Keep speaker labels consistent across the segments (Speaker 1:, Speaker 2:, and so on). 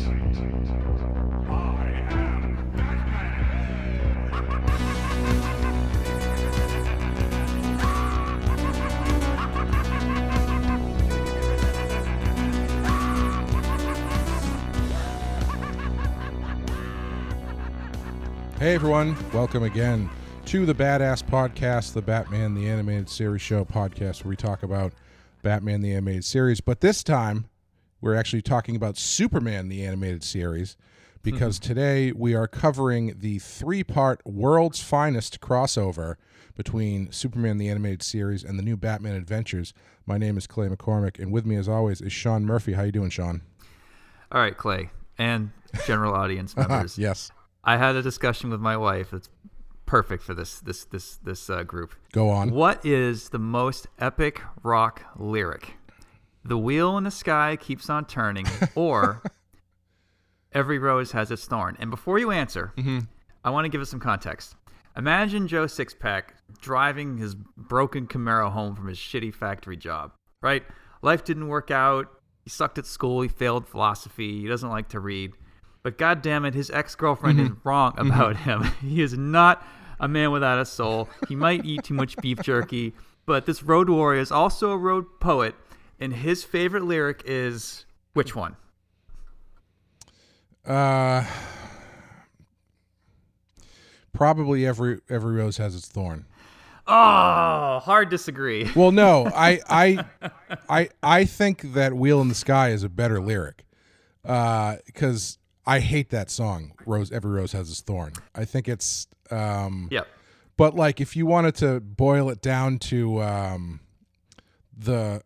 Speaker 1: Hey everyone, welcome again to the Badass Podcast, the Batman the Animated Series show podcast where we talk about Batman the Animated Series. But this time, we're actually talking about Superman the Animated Series because today we are covering the three-part World's Finest crossover between Superman the Animated Series and the new Batman Adventures. My name is Clay McCormick, and with me as always is Sean Murphy. How you doing, Sean?
Speaker 2: All right, Clay, and general audience members.
Speaker 1: Yes.
Speaker 2: I had a discussion with my wife that's perfect for this group.
Speaker 1: Go on.
Speaker 2: What is the most epic rock lyric? The wheel in the sky keeps on turning, or every rose has its thorn. And before you answer, I want to give us some context. Imagine Joe Sixpack driving his broken Camaro home from his shitty factory job, right? Life didn't work out. He sucked at school. He failed philosophy. He doesn't like to read. But goddamn it, his ex-girlfriend is wrong about him. He is not a man without a soul. He might eat too much beef jerky, but this road warrior is also a road poet, and his favorite lyric is which one?
Speaker 1: Probably every rose has its thorn.
Speaker 2: Oh, hard disagree.
Speaker 1: Well, no, I think that "Wheel in the Sky" is a better lyric because I hate that song. Every rose has its thorn. I think it's
Speaker 2: Yep.
Speaker 1: But like, if you wanted to boil it down to the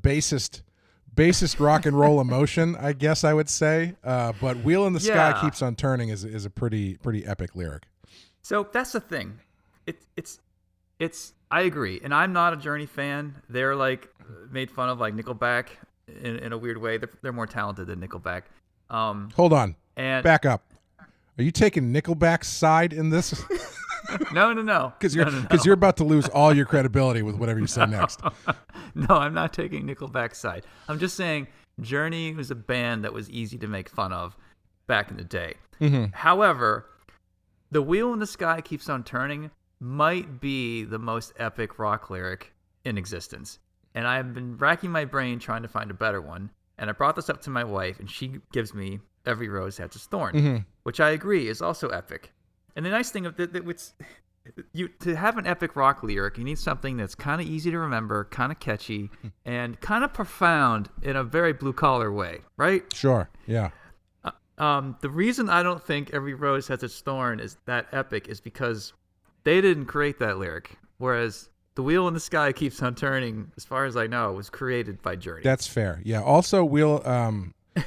Speaker 1: basest rock and roll emotion, I guess I would say. But "Wheel in the Sky Keeps on Turning" is a pretty epic lyric.
Speaker 2: So that's the thing. It's I agree, and I'm not a Journey fan. They're like made fun of like Nickelback in a weird way. They're more talented than Nickelback.
Speaker 1: Hold on.
Speaker 2: And
Speaker 1: back up. Are you taking Nickelback's side in this?
Speaker 2: No.
Speaker 1: Because you're about to lose all your credibility with whatever you say next.
Speaker 2: No, I'm not taking Nickelback's side. I'm just saying Journey was a band that was easy to make fun of back in the day. However, "The Wheel in the Sky Keeps on Turning" might be the most epic rock lyric in existence. And I've been racking my brain trying to find a better one. And I brought this up to my wife, and she gives me "Every Rose Has Its Thorn," which I agree is also epic. And the nice thing of to have an epic rock lyric, you need something that's kind of easy to remember, kind of catchy, and kind of profound in a very blue-collar way, right?
Speaker 1: Sure, yeah.
Speaker 2: The reason I don't think "Every Rose Has Its Thorn" is that epic is because they didn't create that lyric, whereas "The Wheel in the Sky Keeps on Turning," as far as I know, was created by Journey.
Speaker 1: That's fair. Yeah. Also,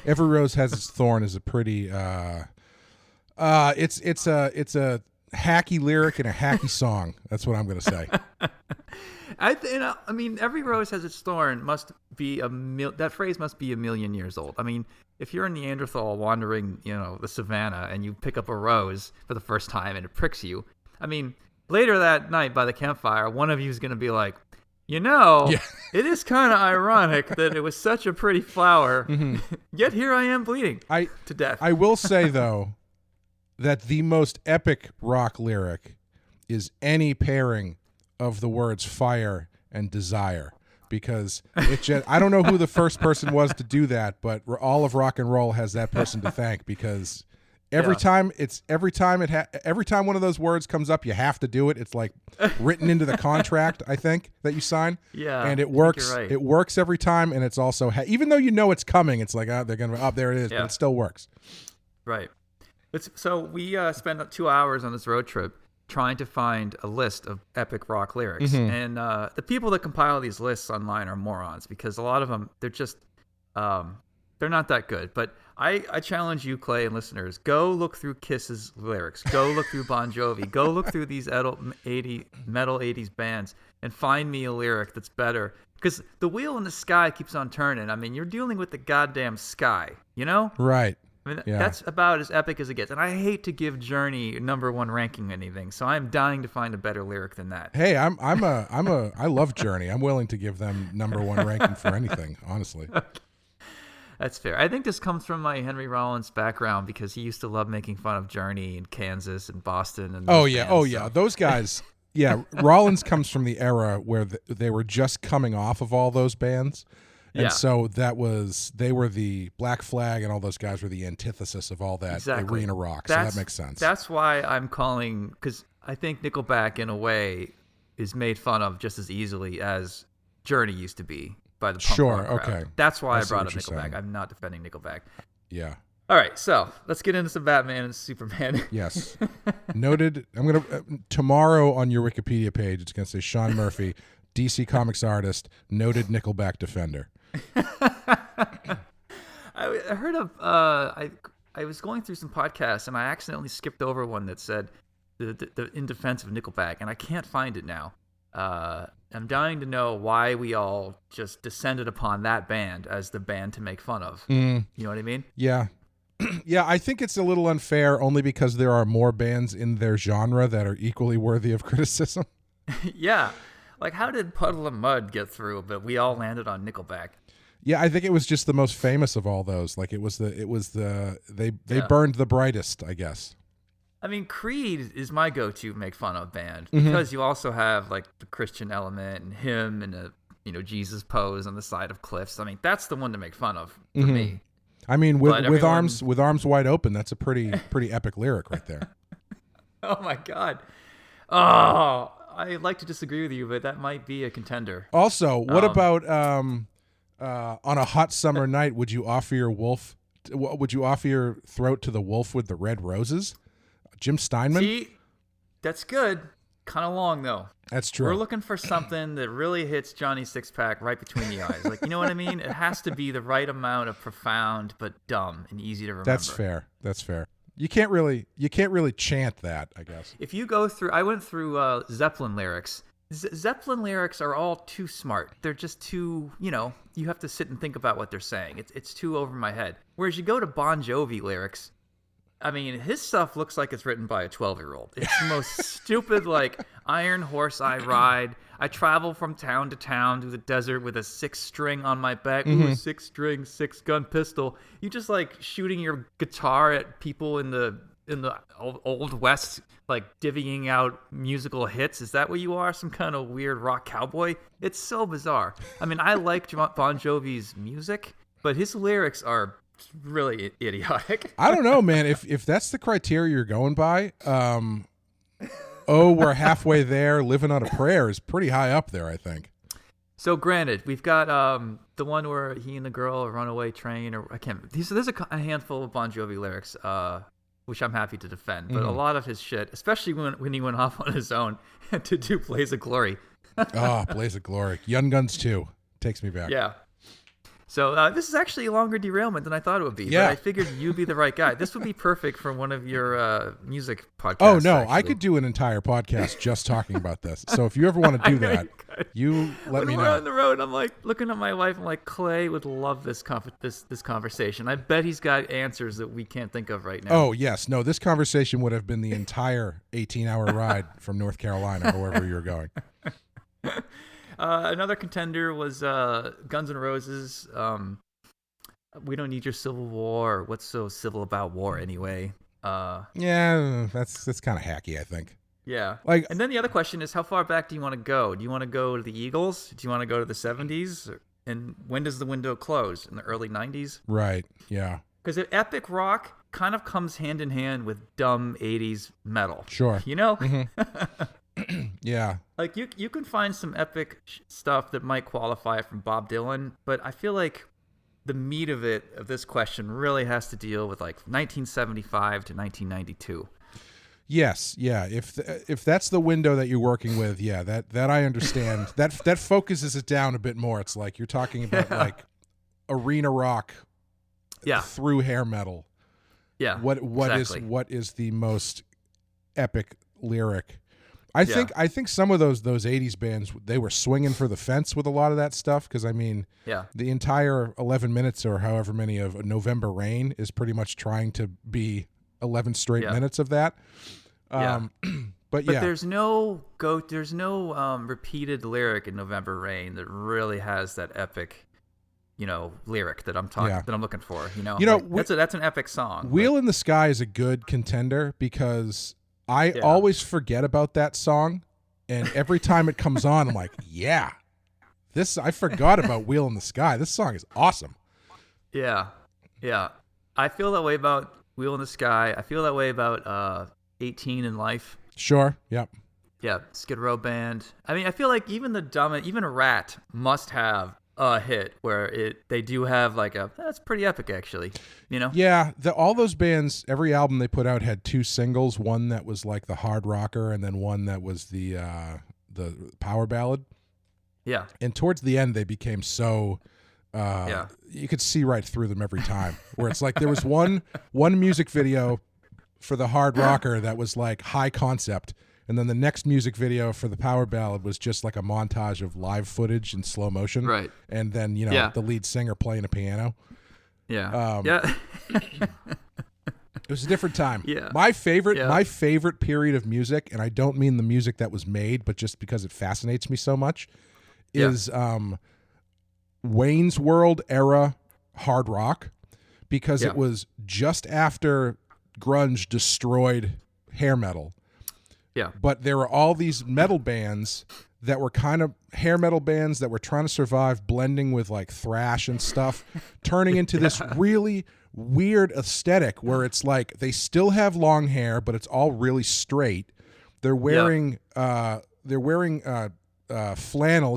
Speaker 1: "Every Rose Has Its Thorn" is a pretty it's a hacky lyric and a hacky song. That's what I'm going to say.
Speaker 2: I mean, "Every Rose Has Its Thorn" must be that phrase must be 1,000,000 years old. I mean, if you're a Neanderthal wandering, the savannah, and you pick up a rose for the first time and it pricks you, I mean, later that night by the campfire, one of you is going to be like, It is kind of ironic that it was such a pretty flower, yet here I am bleeding to death.
Speaker 1: I will say, though, that the most epic rock lyric is any pairing of the words "fire" and "desire," because I don't know who the first person was to do that, but all of rock and roll has that person to thank, because every time one of those words comes up, you have to do it. It's like written into the contract, I think, that you sign.
Speaker 2: Yeah,
Speaker 1: and it works.
Speaker 2: Right.
Speaker 1: It works every time, and it's also even though it's coming, it's like they're gonna there it is, but it still works.
Speaker 2: Right. So we spent 2 hours on this road trip trying to find a list of epic rock lyrics, and the people that compile these lists online are morons, because a lot of them they're just they're not that good. But I challenge you, Clay, and listeners, go look through Kiss's lyrics. Go look through Bon Jovi. Go look through these metal 80s bands and find me a lyric that's better. Because "The Wheel in the Sky Keeps on Turning," I mean, you're dealing with the goddamn sky,
Speaker 1: Right.
Speaker 2: I mean, that's about as epic as it gets. And I hate to give Journey number one ranking anything, so I'm dying to find a better lyric than that.
Speaker 1: Hey, I love Journey. I'm willing to give them number one ranking for anything, honestly.
Speaker 2: That's fair. I think this comes from my Henry Rollins background because he used to love making fun of Journey and Kansas and Boston. And
Speaker 1: those guys. Yeah, Rollins comes from the era where they were just coming off of all those bands. And so they were the Black Flag, and all those guys were the antithesis of all that arena rock. So that makes sense.
Speaker 2: That's why I'm calling, because I think Nickelback, in a way, is made fun of just as easily as Journey used to be by the punk rock crowd. Okay. That's why I brought up Nickelback. Saying. I'm not defending Nickelback.
Speaker 1: Yeah.
Speaker 2: All right, so let's get into some Batman and Superman.
Speaker 1: Yes. Noted. I'm going to, tomorrow on your Wikipedia page, it's going to say Sean Murphy, DC Comics artist, noted Nickelback defender.
Speaker 2: I heard of I was going through some podcasts and I accidentally skipped over one that said the in defense of Nickelback, and I can't find it now. I'm dying to know why we all just descended upon that band as the band to make fun of. You know what I mean?
Speaker 1: Yeah. Yeah, I think it's a little unfair only because there are more bands in their genre that are equally worthy of criticism.
Speaker 2: Yeah. Like, how did Puddle of Mud get through, but we all landed on Nickelback?
Speaker 1: Yeah, I think it was just the most famous of all those. Like, they burned the brightest, I guess.
Speaker 2: I mean, Creed is my go-to make fun of band because you also have like the Christian element and him and a Jesus pose on the side of cliffs. I mean, that's the one to make fun of for me.
Speaker 1: I mean, with arms wide open, that's a pretty epic lyric right there.
Speaker 2: Oh my God. Oh, I'd like to disagree with you, but that might be a contender.
Speaker 1: Also, what about on a hot summer night? Would you offer your throat to the wolf with the red roses? Jim Steinman?
Speaker 2: See, that's good. Kind of long, though.
Speaker 1: That's true.
Speaker 2: We're looking for something that really hits Johnny Sixpack right between the eyes. Like, you know what I mean? It has to be the right amount of profound but dumb and easy to remember.
Speaker 1: That's fair. You can't really chant that, I guess.
Speaker 2: If you go through, I went through Zeppelin lyrics. Zeppelin lyrics are all too smart. They're just too, you have to sit and think about what they're saying. It's too over my head. Whereas you go to Bon Jovi lyrics, I mean, his stuff looks like it's written by a 12-year-old. It's the most stupid, like, iron horse I ride. I travel from town to town through the desert with a 6-string on my back. Ooh, 6-string, 6-gun pistol. You just, like, shooting your guitar at people in the old West, like, divvying out musical hits. Is that what you are? Some kind of weird rock cowboy? It's so bizarre. I mean, I like Bon Jovi's music, but his lyrics are really idiotic.
Speaker 1: I don't know, man. If that's the criteria you're going by, we're halfway there, living on a prayer is pretty high up there, I think.
Speaker 2: So granted, we've got the one where he and the girl runaway train, or I can't. There's a handful of Bon Jovi lyrics, which I'm happy to defend. But a lot of his shit, especially when he went off on his own to do Blaze of Glory.
Speaker 1: Blaze of Glory, Young Guns 2 takes me back.
Speaker 2: Yeah. So this is actually a longer derailment than I thought it would be.
Speaker 1: Yeah.
Speaker 2: But I figured you'd be the right guy. This would be perfect for one of your music podcasts.
Speaker 1: Oh, no.
Speaker 2: Actually.
Speaker 1: I could do an entire podcast just talking about this. So if you ever want to do that, you let me know.
Speaker 2: We're on the road, I'm like looking at my wife. I'm like, Clay would love this conversation. I bet he's got answers that we can't think of right now.
Speaker 1: Oh, yes. No, this conversation would have been the entire 18-hour ride from North Carolina or wherever you're going.
Speaker 2: Another contender was Guns N' Roses. We don't need your civil war. What's so civil about war anyway?
Speaker 1: Yeah, that's kind of hacky, I think.
Speaker 2: Yeah. And then the other question is, how far back do you want to go? Do you want to go to the Eagles? Do you want to go to the 70s? And when does the window close? In the early 90s?
Speaker 1: Right, yeah.
Speaker 2: Because epic rock kind of comes hand in hand with dumb 80s metal.
Speaker 1: Sure.
Speaker 2: You know?
Speaker 1: Mm-hmm. Yeah.
Speaker 2: Like, you can find some epic stuff that might qualify from Bob Dylan, but I feel like the meat of this question really has to deal with, like, 1975 to 1992.
Speaker 1: Yes, yeah. If that's the window that you're working with, yeah, that I understand. that focuses it down a bit more. It's like you're talking about like arena rock, through hair metal.
Speaker 2: Yeah.
Speaker 1: What is the most epic lyric? I think some of those 80s bands, they were swinging for the fence with a lot of that stuff, because I mean, the entire 11 minutes or however many of November Rain is pretty much trying to be 11 straight minutes of that. But there's no
Speaker 2: repeated lyric in November Rain that really has that epic lyric that I'm talking that I'm looking for. That's an epic song.
Speaker 1: Wheel in the Sky is a good contender because I always forget about that song, and every time it comes on, I'm like, yeah, I forgot about Wheel in the Sky. This song is awesome.
Speaker 2: Yeah. I feel that way about Wheel in the Sky. I feel that way about 18 in Life.
Speaker 1: Sure. Yep.
Speaker 2: Yeah, Skid Row Band. I mean, I feel like even Rat must have a hit where they do have that's pretty epic actually.
Speaker 1: Yeah, all those bands, every album they put out had two singles, one that was like the hard rocker and then one that was the power ballad.
Speaker 2: Yeah.
Speaker 1: And towards the end they became so you could see right through them every time. Where it's like there was one music video for the hard rocker that was like high concept, and then the next music video for the power ballad was just like a montage of live footage in slow motion.
Speaker 2: Right.
Speaker 1: And then, the lead singer playing a piano.
Speaker 2: Yeah.
Speaker 1: It was a different time.
Speaker 2: Yeah.
Speaker 1: My favorite period of music, and I don't mean the music that was made, but just because it fascinates me so much, is Wayne's World era hard rock, because it was just after grunge destroyed hair metal.
Speaker 2: Yeah.
Speaker 1: But there were all these metal bands that were kind of hair metal bands that were trying to survive, blending with like thrash and stuff, turning into this really weird aesthetic where it's like they still have long hair, but it's all really straight. They're wearing flannel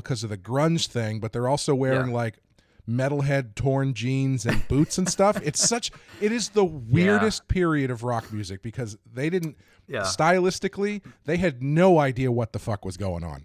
Speaker 1: because of the grunge thing, but they're also wearing like metalhead torn jeans and boots and stuff. It is the weirdest period of rock music because they didn't stylistically, they had no idea what the fuck was going on.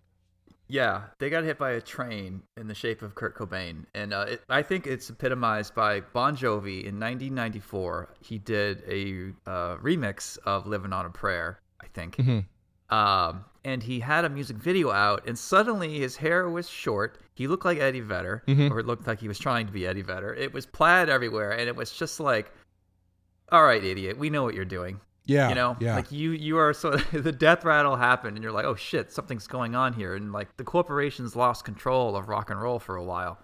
Speaker 2: Yeah, they got hit by a train in the shape of Kurt Cobain, and I think it's epitomized by Bon Jovi in 1994. He did a remix of "Living on a Prayer," I think. Mm-hmm. And he had a music video out, and suddenly his hair was short. He looked like Eddie Vedder, or it looked like he was trying to be Eddie Vedder. It was plaid everywhere, and it was just like, all right, idiot, we know what you're doing.
Speaker 1: Yeah.
Speaker 2: Like you are the death rattle happened, and you're like, oh shit, something's going on here, and like the corporations lost control of rock and roll for a while.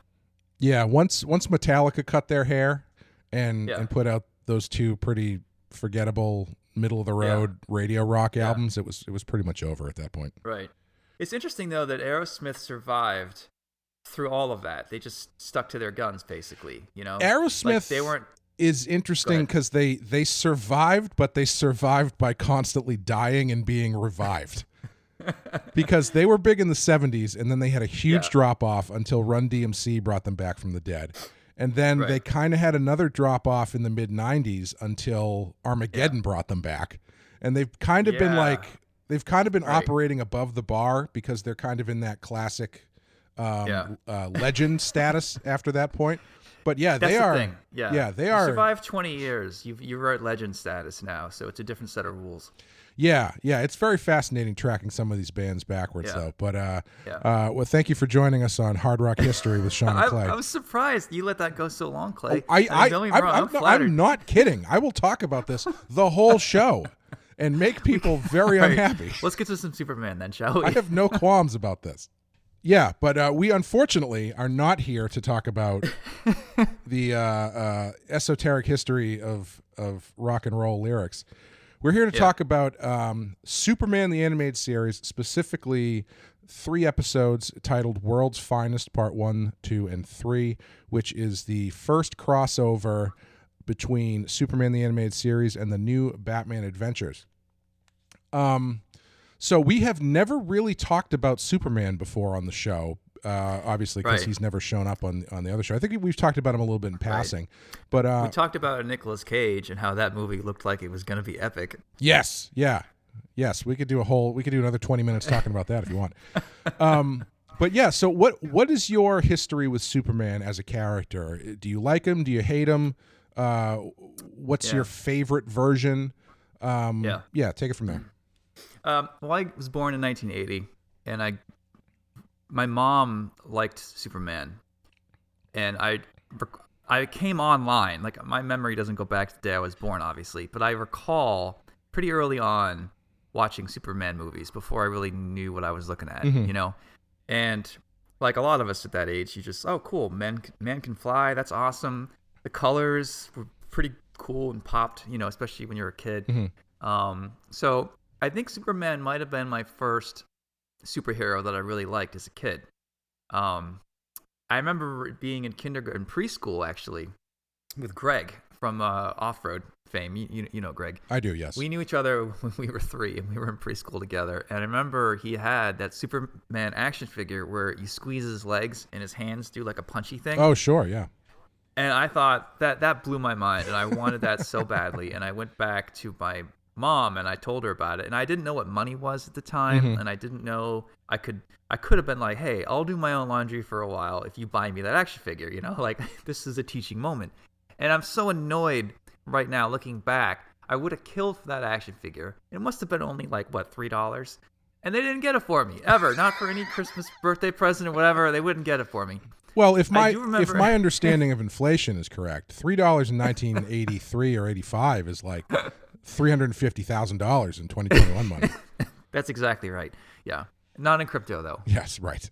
Speaker 1: Yeah, once Metallica cut their hair and put out those two pretty forgettable middle of the road radio rock albums, it was pretty much over at that point.
Speaker 2: Right. It's interesting though that Aerosmith survived through all of that. They just stuck to their guns, basically.
Speaker 1: Aerosmith
Speaker 2: like they weren't.
Speaker 1: Is interesting because they survived, but they survived by constantly dying and being revived. Because they were big in the 70s, and then they had a huge drop off until Run DMC brought them back from the dead. And then they kind of had another drop off in the mid 90s until Armageddon brought them back. And they've kind of been operating above the bar because they're kind of in that classic legend status after that point. But
Speaker 2: That's
Speaker 1: they are.
Speaker 2: The thing.
Speaker 1: Yeah, they are.
Speaker 2: You survived 20 years. You're at legend status now, so it's a different set of rules.
Speaker 1: Yeah, it's very fascinating tracking some of these bands backwards, though. But well, thank you for joining us on Hard Rock History with Sean and Clay.
Speaker 2: I was surprised you let that go so long, Clay.
Speaker 1: I'm not kidding. I will talk about this the whole show and make people very unhappy.
Speaker 2: Let's get to some Superman then, shall we?
Speaker 1: I have no qualms about this. Yeah, but we unfortunately are not here to talk about the esoteric history of rock and roll lyrics. We're here to talk about Superman the Animated Series, specifically 3 episodes titled World's Finest Part 1, 2, and 3, which is the first crossover between Superman the Animated Series and the new Batman Adventures. So we have never really talked about Superman before on the show, obviously, because he's never shown up on the other show. I think we've talked about him a little bit in passing, but
Speaker 2: we talked about Nicolas Cage and how that movie looked like it was going to be epic.
Speaker 1: Yes, we could do another 20 minutes talking about that if you want. But yeah, so what is your history with Superman as a character? Do you like him? Do you hate him? What's your favorite version? Take it from there.
Speaker 2: Well, I was born in 1980, and my mom liked Superman, and I came online. Like, my memory doesn't go back to the day I was born, obviously, but I recall pretty early on watching Superman movies before I really knew what I was looking at, And like a lot of us at that age, you just, oh, cool, man can fly. That's awesome. The colors were pretty cool and popped, especially when you're a kid. So I think Superman might have been my first superhero that I really liked as a kid. I remember being in kindergarten, preschool actually, with Greg from Off-Road fame. You know Greg.
Speaker 1: I do, yes.
Speaker 2: We knew each other when we were 3, and we were in preschool together. And I remember he had that Superman action figure where you squeeze his legs and his hands do like a punchy thing.
Speaker 1: Oh, sure, yeah.
Speaker 2: And I thought that blew my mind, and I wanted that so badly. And I went back to my mom and I told her about it. And I didn't know what money was at the time, and I didn't know I could have been like, hey, I'll do my own laundry for a while if you buy me that action figure. Like this is a teaching moment. And I'm so annoyed right now looking back. I would have killed for that action figure. It must have been only like $3, and they didn't get it for me ever. Not for any Christmas, birthday present, or whatever. They wouldn't get it for me.
Speaker 1: Well, if my understanding of inflation is correct, $3 in 1983 or 85 is like $350,000 in 2021 money.
Speaker 2: That's exactly right. Yeah, not in crypto though.
Speaker 1: Yes, right.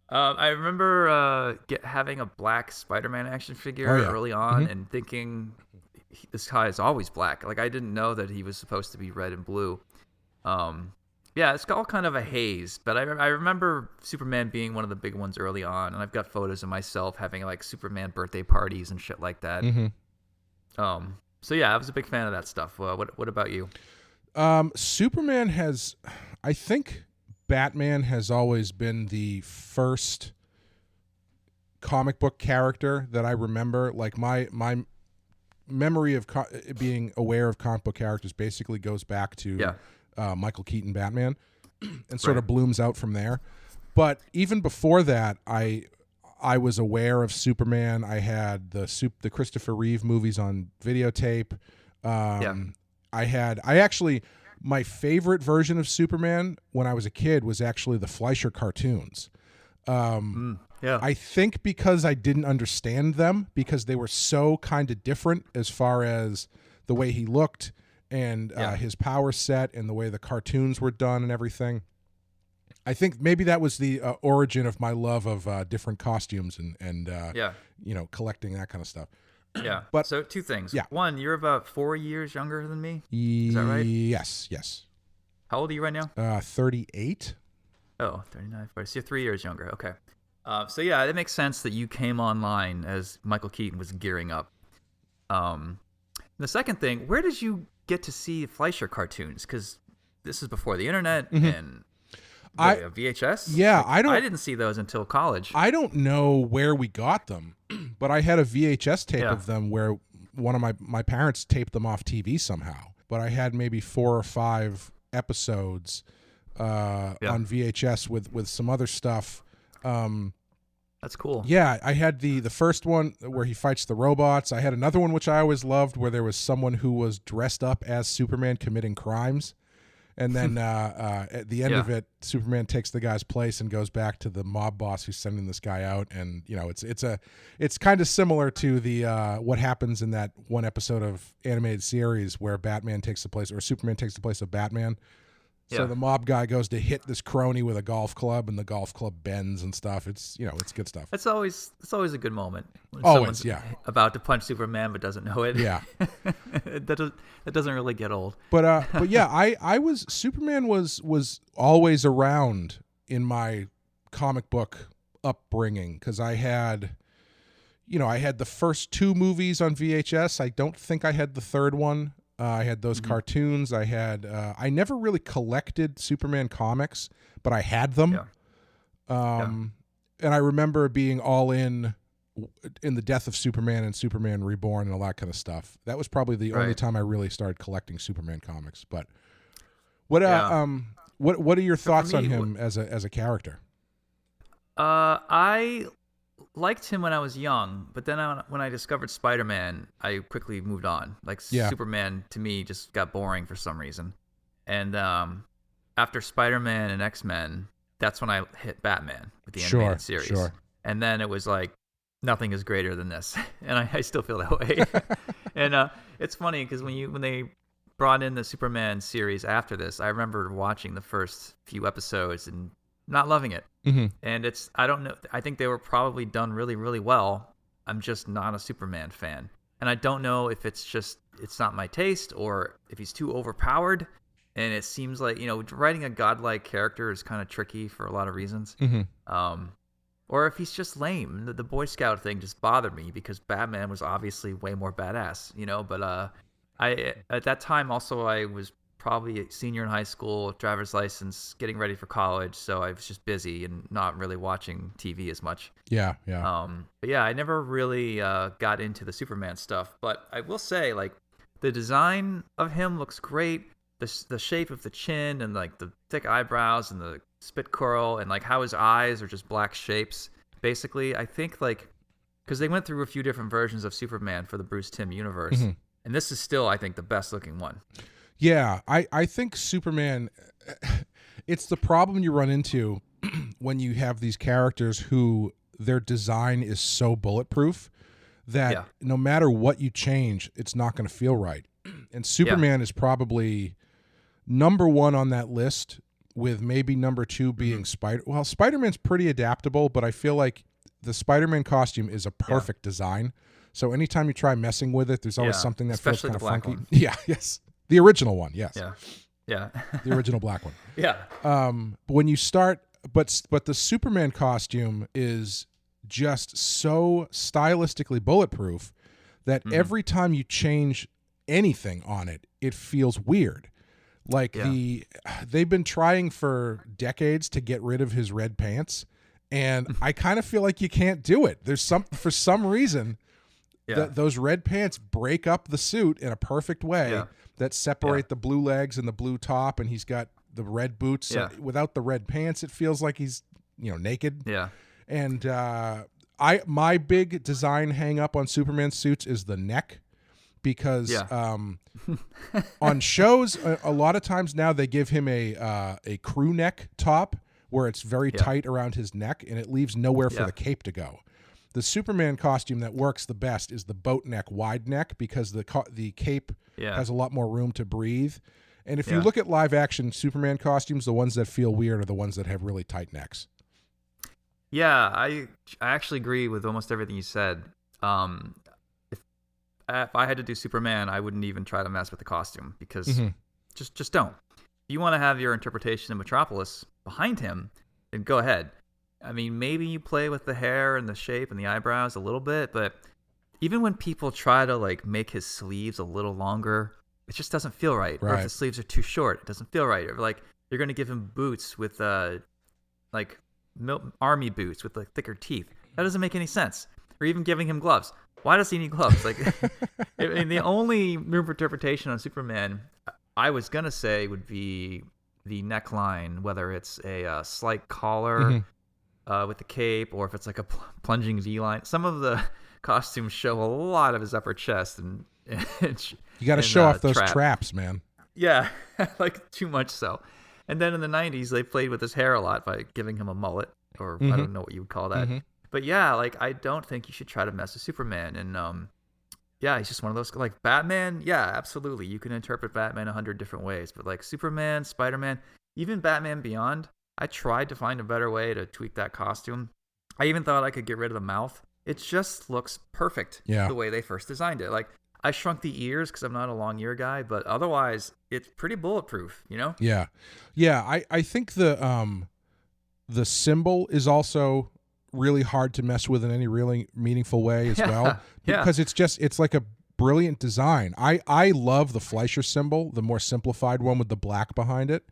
Speaker 2: I remember having a black Spider-Man action figure early on and thinking this guy is always black. Like I didn't know that he was supposed to be red and blue. Yeah, it's all kind of a haze, but I remember Superman being one of the big ones early on, and I've got photos of myself having like Superman birthday parties and shit like that. So yeah, I was a big fan of that stuff. What about you?
Speaker 1: Superman I think Batman has always been the first comic book character that I remember. Like my memory of being aware of comic book characters basically goes back to Michael Keaton Batman and sort of blooms out from there. But even before that, I was aware of Superman. I had the Christopher Reeve movies on videotape. My favorite version of Superman when I was a kid was actually the Fleischer cartoons. I think because I didn't understand them, because they were so kind of different as far as the way he looked and his power set and the way the cartoons were done and everything. I think maybe that was the origin of my love of different costumes and collecting that kind of stuff.
Speaker 2: Yeah.
Speaker 1: But
Speaker 2: so 2 things.
Speaker 1: Yeah.
Speaker 2: One, you're about 4 years younger than me. Is that right?
Speaker 1: Yes.
Speaker 2: How old are you right now?
Speaker 1: 38.
Speaker 2: Oh, 39, 40. So you're 3 years younger. Okay. So yeah, it makes sense that you came online as Michael Keaton was gearing up. The second thing, where did you get to see Fleischer cartoons? Because this is before the internet and VHS.
Speaker 1: Yeah,
Speaker 2: I didn't see those until college.
Speaker 1: I don't know where we got them, but I had a VHS tape of them where one of my parents taped them off TV somehow. But I had maybe 4 or 5 episodes on VHS with some other stuff.
Speaker 2: That's cool.
Speaker 1: Yeah, I had the first one where he fights the robots. I had another one which I always loved where there was someone who was dressed up as Superman committing crimes. And then at the end of it, Superman takes the guy's place and goes back to the mob boss who's sending this guy out. And it's kind of similar to the what happens in that one episode of animated series where Batman takes the place, or Superman takes the place of Batman. So the mob guy goes to hit this crony with a golf club, and the golf club bends and stuff. It's it's good stuff.
Speaker 2: It's always a good moment. When
Speaker 1: always,
Speaker 2: someone's about to punch Superman but doesn't know it.
Speaker 1: Yeah,
Speaker 2: that doesn't really get old.
Speaker 1: But yeah, Superman was always around in my comic book upbringing because I had the first 2 movies on VHS. I don't think I had the third one. I had those cartoons. I never really collected Superman comics, but I had them. And I remember being all in the death of Superman and Superman Reborn and all that kind of stuff. That was probably the only time I really started collecting Superman comics. But what are your thoughts on him as a character?
Speaker 2: I liked him when I was young, but then when I discovered Spider-Man, I quickly moved on. Superman to me just got boring for some reason. And after Spider-Man and X-Men, that's when I hit Batman with the animated series. Sure. And then it was like, nothing is greater than this. And I still feel that way. And it's funny because when they brought in the Superman series after this, I remember watching the first few episodes and not loving it.
Speaker 1: Mm-hmm.
Speaker 2: And I don't know. I think they were probably done really, really well. I'm just not a Superman fan. And I don't know if it's not my taste or if he's too overpowered. And it seems like, writing a godlike character is kind of tricky for a lot of reasons.
Speaker 1: Mm-hmm.
Speaker 2: Or if he's just lame. The Boy Scout thing just bothered me because Batman was obviously way more badass, But I at that time also I was probably a senior in high school, driver's license, getting ready for college, so I was just busy and not really watching TV as much.
Speaker 1: Yeah.
Speaker 2: But yeah, I never really got into the Superman stuff. But I will say, like, the design of him looks great. The shape of the chin and like the thick eyebrows and the spit curl and like how his eyes are just black shapes. Basically, I think like because they went through a few different versions of Superman for the Bruce Timm universe,
Speaker 1: Mm-hmm.
Speaker 2: and this is still, I think, the best looking one.
Speaker 1: Yeah, I think Superman, it's the problem you run into when you have these characters who their design is so bulletproof that no matter what you change, it's not going to feel right. And Superman is probably number one on that list, with maybe number two being Spider-Man's pretty adaptable, but I feel like the Spider-Man costume is a perfect design. So anytime you try messing with it, there's always something that
Speaker 2: especially
Speaker 1: feels kind of funky.
Speaker 2: One.
Speaker 1: Yeah, yes. The original one, yes.
Speaker 2: Yeah.
Speaker 1: The original black one.
Speaker 2: Yeah.
Speaker 1: But when you start, but the Superman costume is just so stylistically bulletproof that every time you change anything on it, it feels weird. Like they've been trying for decades to get rid of his red pants, and I kind of feel like you can't do it. There's for some reason those red pants break up the suit in a perfect way that separate the blue legs and the blue top, and he's got the red boots. So without the red pants, it feels like he's naked.
Speaker 2: Yeah.
Speaker 1: And my big design hang up on Superman suits is the neck. Because on shows, a lot of times now they give him a crew neck top where it's very tight around his neck and it leaves nowhere for the cape to go. The Superman costume that works the best is the boat neck, wide neck, because the cape has a lot more room to breathe. And if you look at live action Superman costumes, the ones that feel weird are the ones that have really tight necks.
Speaker 2: Yeah, I actually agree with almost everything you said. If I had to do Superman, I wouldn't even try to mess with the costume because just don't. If you want to have your interpretation of Metropolis behind him, then go ahead. I mean, maybe you play with the hair and the shape and the eyebrows a little bit, but even when people try to like make his sleeves a little longer, it just doesn't feel right. Or if the sleeves are too short, it doesn't feel right. Or like you're going to give him boots with like army boots with like thicker teeth. That doesn't make any sense. Or even giving him gloves. Why does he need gloves? Like, the only room for interpretation on Superman, I was gonna say, would be the neckline, whether it's a slight collar with the cape, or if it's like a plunging V-line. Some of the costumes show a lot of his upper chest, and
Speaker 1: you got to show off those traps, man.
Speaker 2: Yeah, like too much so. And then in the 90s, they played with his hair a lot by giving him a mullet, or I don't know what you would call that. But yeah, like I don't think you should try to mess with Superman. And he's just one of those, like Batman. Yeah, absolutely. You can interpret Batman 100 different ways. But like Superman, Spider-Man, even Batman Beyond, I tried to find a better way to tweak that costume. I even thought I could get rid of the mouth. It just looks perfect the way they first designed it. Like I shrunk the ears because I'm not a long ear guy, but otherwise it's pretty bulletproof, Yeah.
Speaker 1: I think the symbol is also really hard to mess with in any really meaningful way as well, because it's like a brilliant design. I love the Fleischer symbol, the more simplified one with the black behind it,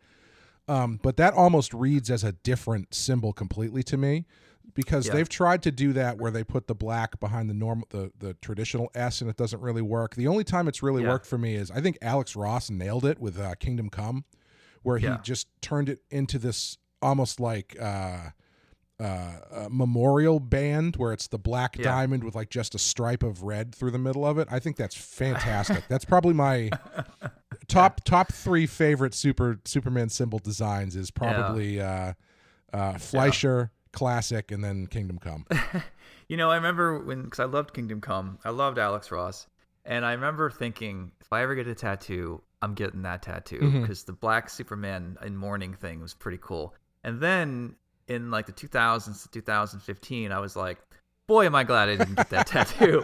Speaker 1: but that almost reads as a different symbol completely to me, because they've tried to do that where they put the black behind the traditional S, and it doesn't really work. The only time it's really worked for me is I think Alex Ross nailed it with Kingdom Come, where he just turned it into this almost like a memorial band where it's the black diamond with like just a stripe of red through the middle of it. I think that's fantastic. That's probably my top three favorite Superman symbol designs is probably Fleischer, Classic, and then Kingdom Come.
Speaker 2: I remember because I loved Kingdom Come. I loved Alex Ross. And I remember thinking, if I ever get a tattoo, I'm getting that tattoo, because the black Superman in mourning thing was pretty cool. And then in like the 2000s to 2015, I was like, boy, am I glad I didn't get that tattoo.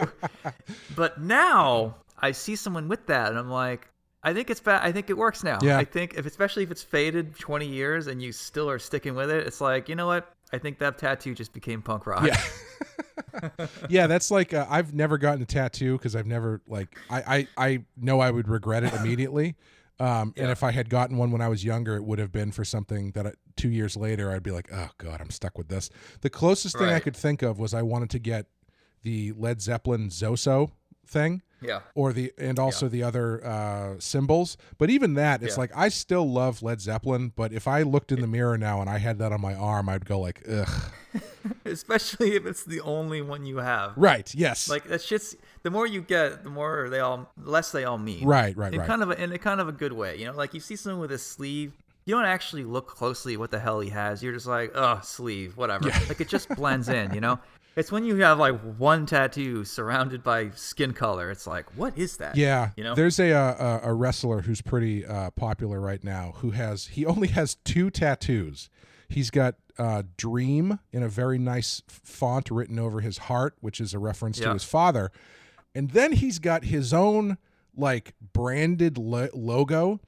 Speaker 2: But now I see someone with that, and I'm like, I think it's bad. I think it works now.
Speaker 1: Yeah.
Speaker 2: I think especially if it's faded 20 years and you still are sticking with it, it's like, you know what? I think that tattoo just became punk rock.
Speaker 1: Yeah. Yeah, that's like I've never gotten a tattoo because I've never like I know I would regret it immediately. And if I had gotten one when I was younger, it would have been for something that 2 years later I'd be like, oh God, I'm stuck with this. The closest thing I could think of was I wanted to get the Led Zeppelin Zoso thing.
Speaker 2: Yeah.
Speaker 1: Or the other symbols. But even that, it's like I still love Led Zeppelin, but if I looked in the mirror now and I had that on my arm, I'd go like, ugh.
Speaker 2: Especially if it's the only one you have.
Speaker 1: Right, yes.
Speaker 2: Like that shit's the more you get, the more less they all mean.
Speaker 1: Right.
Speaker 2: In kind of a good way. You know, like you see someone with a sleeve, you don't actually look closely at what the hell he has. You're just like, oh, sleeve, whatever. Yeah. Like it just blends in, you know? It's when you have like one tattoo surrounded by skin color. It's like, what is that?
Speaker 1: Yeah,
Speaker 2: you know.
Speaker 1: There's a wrestler who's pretty popular right now he only has 2 tattoos. He's got Dream in a very nice font written over his heart, which is a reference to his father, and then he's got his own like branded logo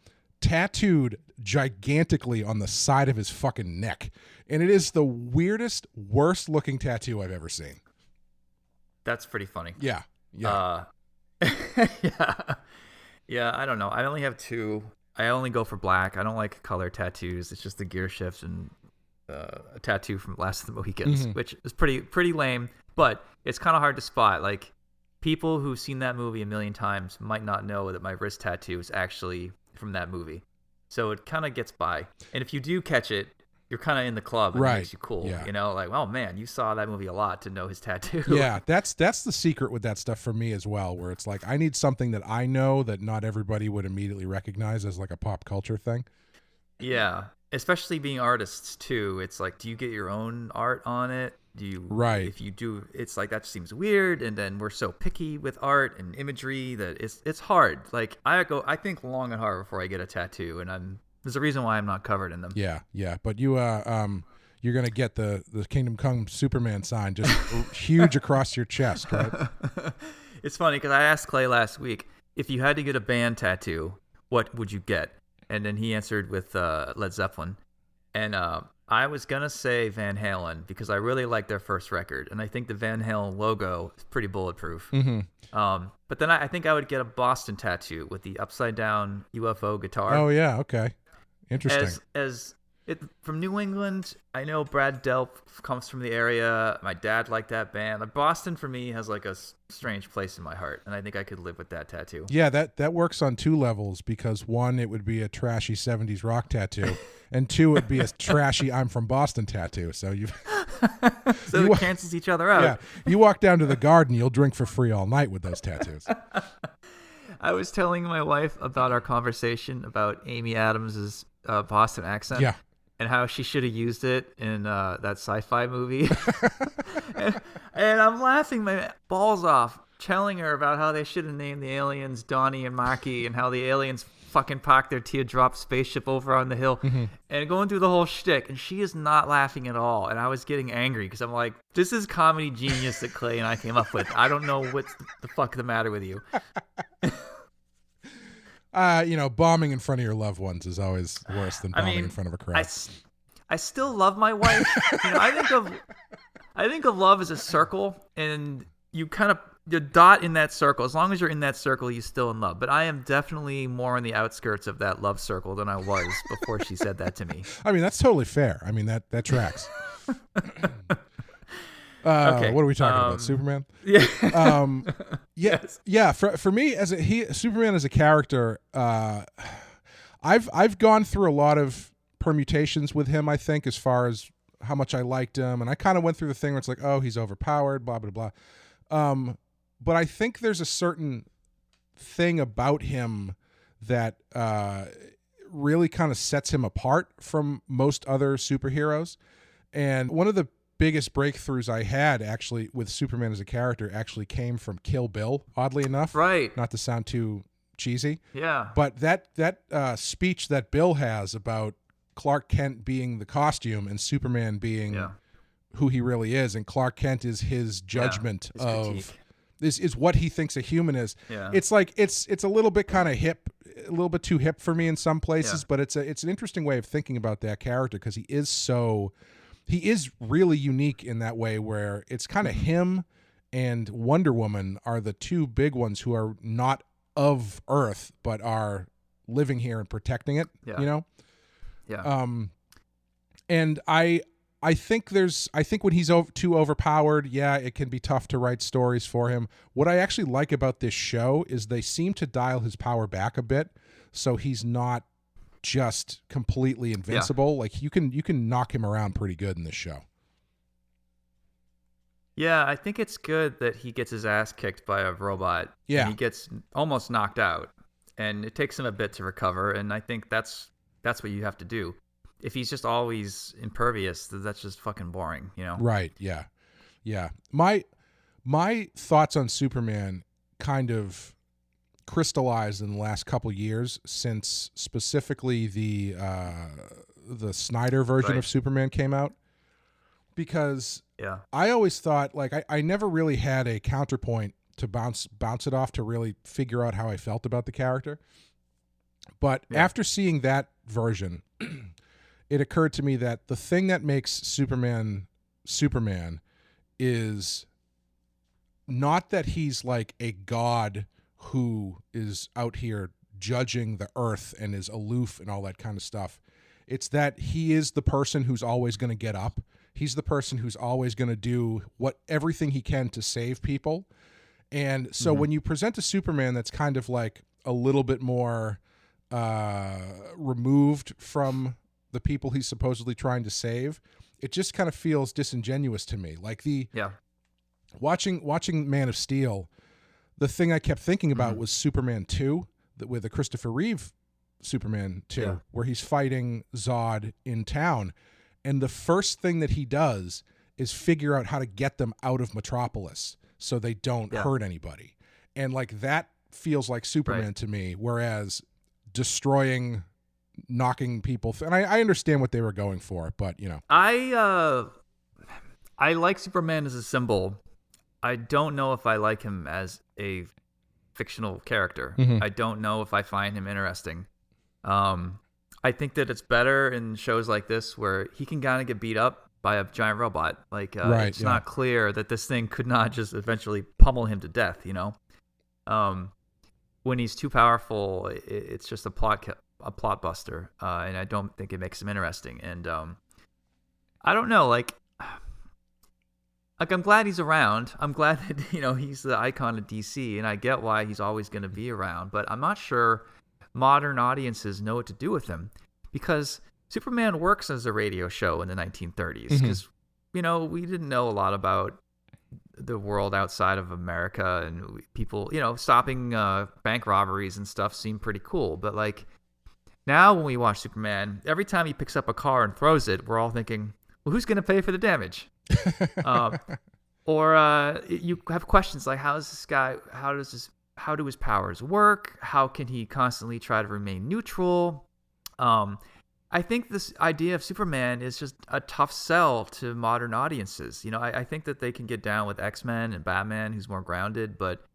Speaker 1: tattooed gigantically on the side of his fucking neck. And it is the weirdest, worst looking tattoo I've ever seen.
Speaker 2: That's pretty funny.
Speaker 1: Yeah.
Speaker 2: Yeah. Yeah, I don't know. I only have 2. I only go for black. I don't like color tattoos. It's just the gear shifts and a tattoo from Last of the Mohicans, which is pretty lame, but it's kind of hard to spot. Like, people who've seen that movie a million times might not know that my wrist tattoo is actually from that movie. So it kind of gets by. And if you do catch it, you're kind of in the club and it makes you cool.
Speaker 1: Yeah.
Speaker 2: You know, like, oh man, you saw that movie a lot to know his tattoo.
Speaker 1: Yeah, that's the secret with that stuff for me as well, where it's like I need something that I know that not everybody would immediately recognize as like a pop culture thing.
Speaker 2: Yeah, especially being artists too. It's like, do you get your own art on it? Do you?
Speaker 1: Right.
Speaker 2: If you do, it's like that just seems weird. And then we're so picky with art and imagery that it's hard. Like I think long and hard before I get a tattoo, and there's a reason why I'm not covered in them.
Speaker 1: Yeah. But you're gonna get the Kingdom Come Superman sign just huge across your chest, right?
Speaker 2: It's funny because I asked Clay last week, if you had to get a band tattoo, what would you get? And then he answered with Led Zeppelin, and I was gonna say Van Halen because I really like their first record, and I think the Van Halen logo is pretty bulletproof. But then I think I would get a Boston tattoo with the upside down UFO guitar.
Speaker 1: Oh yeah, okay, interesting.
Speaker 2: From New England, I know Brad Delp comes from the area. My dad liked that band. Like Boston for me has like a strange place in my heart, and I think I could live with that tattoo.
Speaker 1: Yeah, that works on 2 levels because 1, it would be a trashy 70s rock tattoo, and 2, it would be a trashy I'm from Boston tattoo. So it
Speaker 2: cancels each other out.
Speaker 1: Yeah, you walk down to the Garden, you'll drink for free all night with those tattoos.
Speaker 2: I was telling my wife about our conversation about Amy Adams's Boston accent.
Speaker 1: Yeah.
Speaker 2: And how she should have used it in that sci-fi movie. and I'm laughing my balls off, telling her about how they should have named the aliens Donnie and Marky, and how the aliens fucking parked their teardrop spaceship over on the hill, and going through the whole shtick. And she is not laughing at all. And I was getting angry because I'm like, this is comedy genius that Clay and I came up with. I don't know what's the fuck the matter with you.
Speaker 1: Bombing in front of your loved ones is always worse than bombing in front of a crowd.
Speaker 2: I still love my wife. I think of love as a circle, and you kind of the dot in that circle. As long as you're in that circle, you're still in love. But I am definitely more on the outskirts of that love circle than I was before she said that to me.
Speaker 1: I mean, that's totally fair. I mean, that tracks. Okay. What are we talking about? Superman?
Speaker 2: Yeah.
Speaker 1: Yes. Yeah. For me, Superman as a character, I've gone through a lot of permutations with him. I think as far as how much I liked him, and I kind of went through the thing where it's like, oh, he's overpowered, blah blah blah. But I think there's a certain thing about him that really kind of sets him apart from most other superheroes, and one of the biggest breakthroughs I had actually with Superman as a character actually came from Kill Bill, oddly enough.
Speaker 2: Right.
Speaker 1: Not to sound too cheesy.
Speaker 2: Yeah.
Speaker 1: But that speech that Bill has about Clark Kent being the costume and Superman being who he really is, and Clark Kent is his judgment
Speaker 2: his
Speaker 1: of
Speaker 2: critique.
Speaker 1: this is what he thinks a human is.
Speaker 2: Yeah.
Speaker 1: It's like it's a little bit kind of hip, a little bit too hip for me in some places, but it's an interesting way of thinking about that character because he is really unique in that way where it's kind of him and Wonder Woman are the two big ones who are not of Earth but are living here and protecting it, you know?
Speaker 2: Yeah.
Speaker 1: And I think when he's too overpowered, it can be tough to write stories for him. What I actually like about this show is they seem to dial his power back a bit, so he's not just completely invincible.
Speaker 2: Yeah.
Speaker 1: Like you can knock him around pretty good in this show.
Speaker 2: Yeah, I think it's good that he gets his ass kicked by a robot.
Speaker 1: Yeah.
Speaker 2: And he gets almost knocked out, and it takes him a bit to recover. And I think that's what you have to do. If he's just always impervious, that's just fucking boring, you know?
Speaker 1: Right. Yeah. Yeah. My thoughts on Superman kind of crystallized in the last couple years since specifically the Snyder version of Superman came out, because I always thought, like, I never really had a counterpoint to bounce it off to really figure out how I felt about the character. But after seeing that version, it occurred to me that the thing that makes Superman is not that he's like a god who is out here judging the earth and is aloof and all that kind of stuff. It's that he is the person who's always going to get up. He's the person who's always going to do everything he can to save people. And so when you present a Superman that's kind of like a little bit more removed from the people he's supposedly trying to save, it just kind of feels disingenuous to me. Like watching Man of Steel, the thing I kept thinking about was Superman 2, with the Christopher Reeve Superman 2, where he's fighting Zod in town. And the first thing that he does is figure out how to get them out of Metropolis so they don't hurt anybody. And like that feels like Superman to me, whereas knocking people and I understand what they were going for, but you know.
Speaker 2: I like Superman as a symbol. I don't know if I like him as a fictional character. I don't know if I find him interesting. I think that it's better in shows like this where he can kind of get beat up by a giant robot. Like it's not clear that this thing could not just eventually pummel him to death, you know? When he's too powerful, it's just a plot buster, and I don't think it makes him interesting. And I don't know, like I'm glad he's around. I'm glad that he's the icon of DC, and I get why he's always going to be around. But I'm not sure modern audiences know what to do with him, because Superman works as a radio show in the 1930s. Because we didn't know a lot about the world outside of America, and people, stopping bank robberies and stuff seemed pretty cool. But like now, when we watch Superman, every time he picks up a car and throws it, we're all thinking, well, who's going to pay for the damage? Or you have questions like, how do his powers work? How can he constantly try to remain neutral? I think this idea of Superman is just a tough sell to modern audiences. I think that they can get down with X-Men and Batman, who's more grounded. But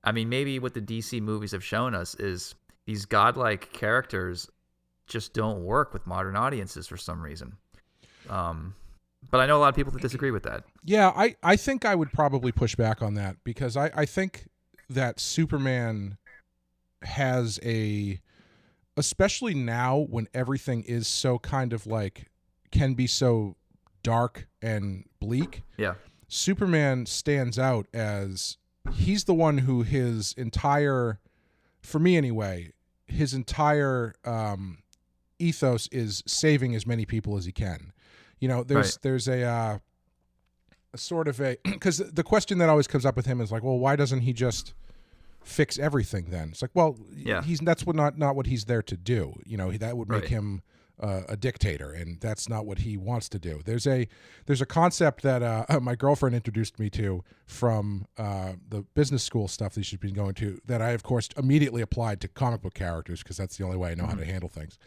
Speaker 2: I mean, maybe what the DC movies have shown us is these godlike characters just don't work with modern audiences for some reason. But I know a lot of people that disagree with that.
Speaker 1: Yeah, I think I would probably push back on that, because I think that Superman has especially now when everything is so kind of like, can be so dark and bleak. Yeah. Superman stands out as he's the one who for me anyway, his entire ethos is saving as many people as he can. There's a sort of because the question that always comes up with him is like, well, why doesn't he just fix everything then? It's like, well, that's not what he's there to do. That would make him a dictator, and that's not what he wants to do. There's a concept that my girlfriend introduced me to from the business school stuff that she's been going to, that I of course immediately applied to comic book characters, because that's the only way I know how to handle things.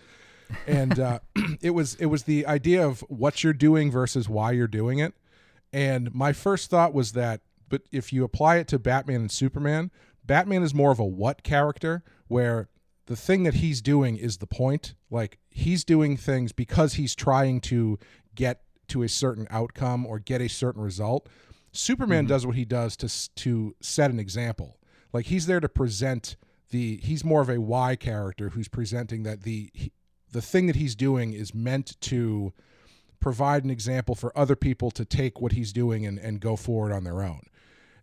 Speaker 1: And it was the idea of what you're doing versus why you're doing it. And my first thought was that, but if you apply it to Batman and Superman, Batman is more of a what character, where the thing that he's doing is the point. Like, he's doing things because he's trying to get to a certain outcome or get a certain result. Superman does what he does to set an example. Like, he's there to present he's more of a why character who's presenting that the thing that he's doing is meant to provide an example for other people to take what he's doing and go forward on their own.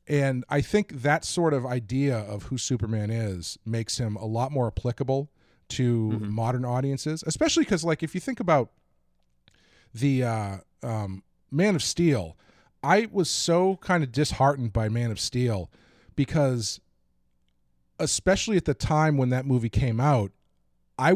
Speaker 1: And I think that sort of idea of who Superman is makes him a lot more applicable to modern audiences, especially because, like, if you think about the Man of Steel, I was so kind of disheartened by Man of Steel because, especially at the time when that movie came out, I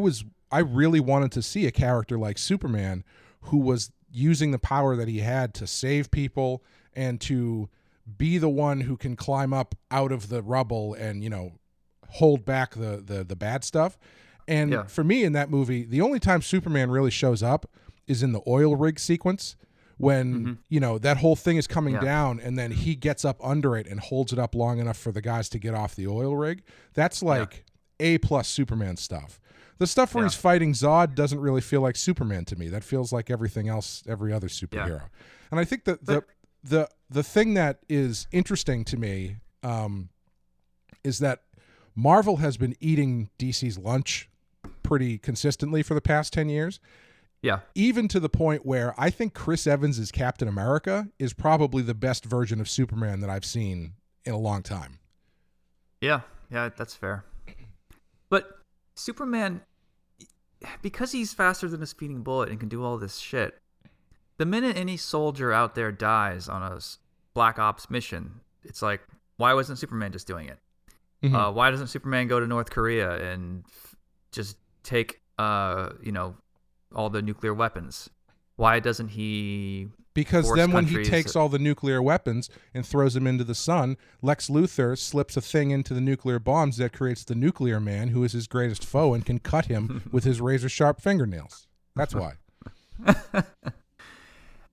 Speaker 1: really wanted to see a character like Superman who was using the power that he had to save people and to be the one who can climb up out of the rubble and, hold back the bad stuff. And for me in that movie, the only time Superman really shows up is in the oil rig sequence when, that whole thing is coming down and then he gets up under it and holds it up long enough for the guys to get off the oil rig. That's like A+ Superman stuff. The stuff where he's fighting Zod doesn't really feel like Superman to me. That feels like everything else, every other superhero. Yeah. And I think that the thing that is interesting to me is that Marvel has been eating DC's lunch pretty consistently for the past 10 years.
Speaker 2: Yeah.
Speaker 1: Even to the point where I think Chris Evans' Captain America is probably the best version of Superman that I've seen in a long time.
Speaker 2: Yeah, that's fair. But Superman, because he's faster than a speeding bullet and can do all this shit, the minute any soldier out there dies on a Black Ops mission, it's like, why wasn't Superman just doing it? Why doesn't Superman go to North Korea and just take, all the nuclear weapons? Why doesn't he?
Speaker 1: Because then when he takes all the nuclear weapons and throws them into the sun, Lex Luthor slips a thing into the nuclear bombs that creates the nuclear man, who is his greatest foe and can cut him with his razor-sharp fingernails. That's why.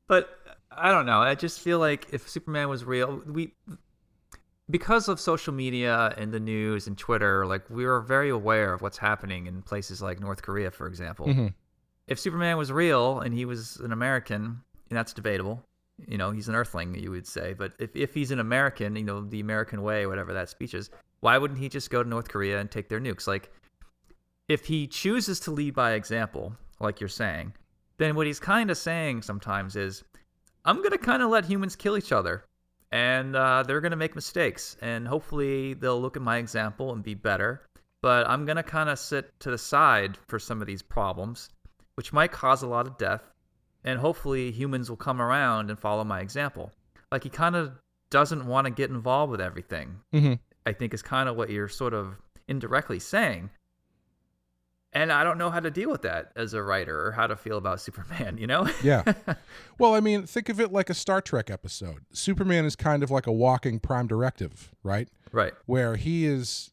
Speaker 2: But I don't know. I just feel like if Superman was real, because of social media and the news and Twitter, like, we are very aware of what's happening in places like North Korea, for example. If Superman was real and he was an American, and that's debatable, he's an Earthling, you would say, but if he's an American, the American way, whatever that speech is, why wouldn't he just go to North Korea and take their nukes? Like, if he chooses to lead by example, like you're saying, then what he's kind of saying sometimes is, I'm going to kind of let humans kill each other, and they're going to make mistakes, and hopefully they'll look at my example and be better, but I'm going to kind of sit to the side for some of these problems, which might cause a lot of death, and hopefully humans will come around and follow my example. Like, he kind of doesn't want to get involved with everything, I think is kind of what you're sort of indirectly saying. And I don't know how to deal with that as a writer, or how to feel about Superman,
Speaker 1: Yeah. Well, I mean, think of it like a Star Trek episode. Superman is kind of like a walking prime directive, right?
Speaker 2: Right.
Speaker 1: Where he's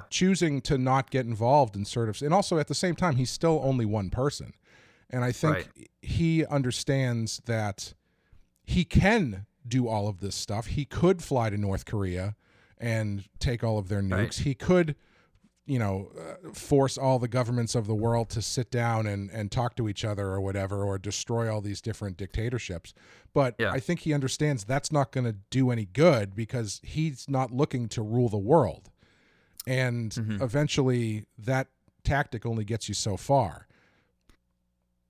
Speaker 1: choosing to not get involved in and also at the same time, he's still only one person. And I think he understands that he can do all of this stuff. He could fly to North Korea and take all of their nukes. Right. He could, force all the governments of the world to sit down and talk to each other or whatever, or destroy all these different dictatorships. But I think he understands that's not going to do any good, because he's not looking to rule the world. And eventually that tactic only gets you so far.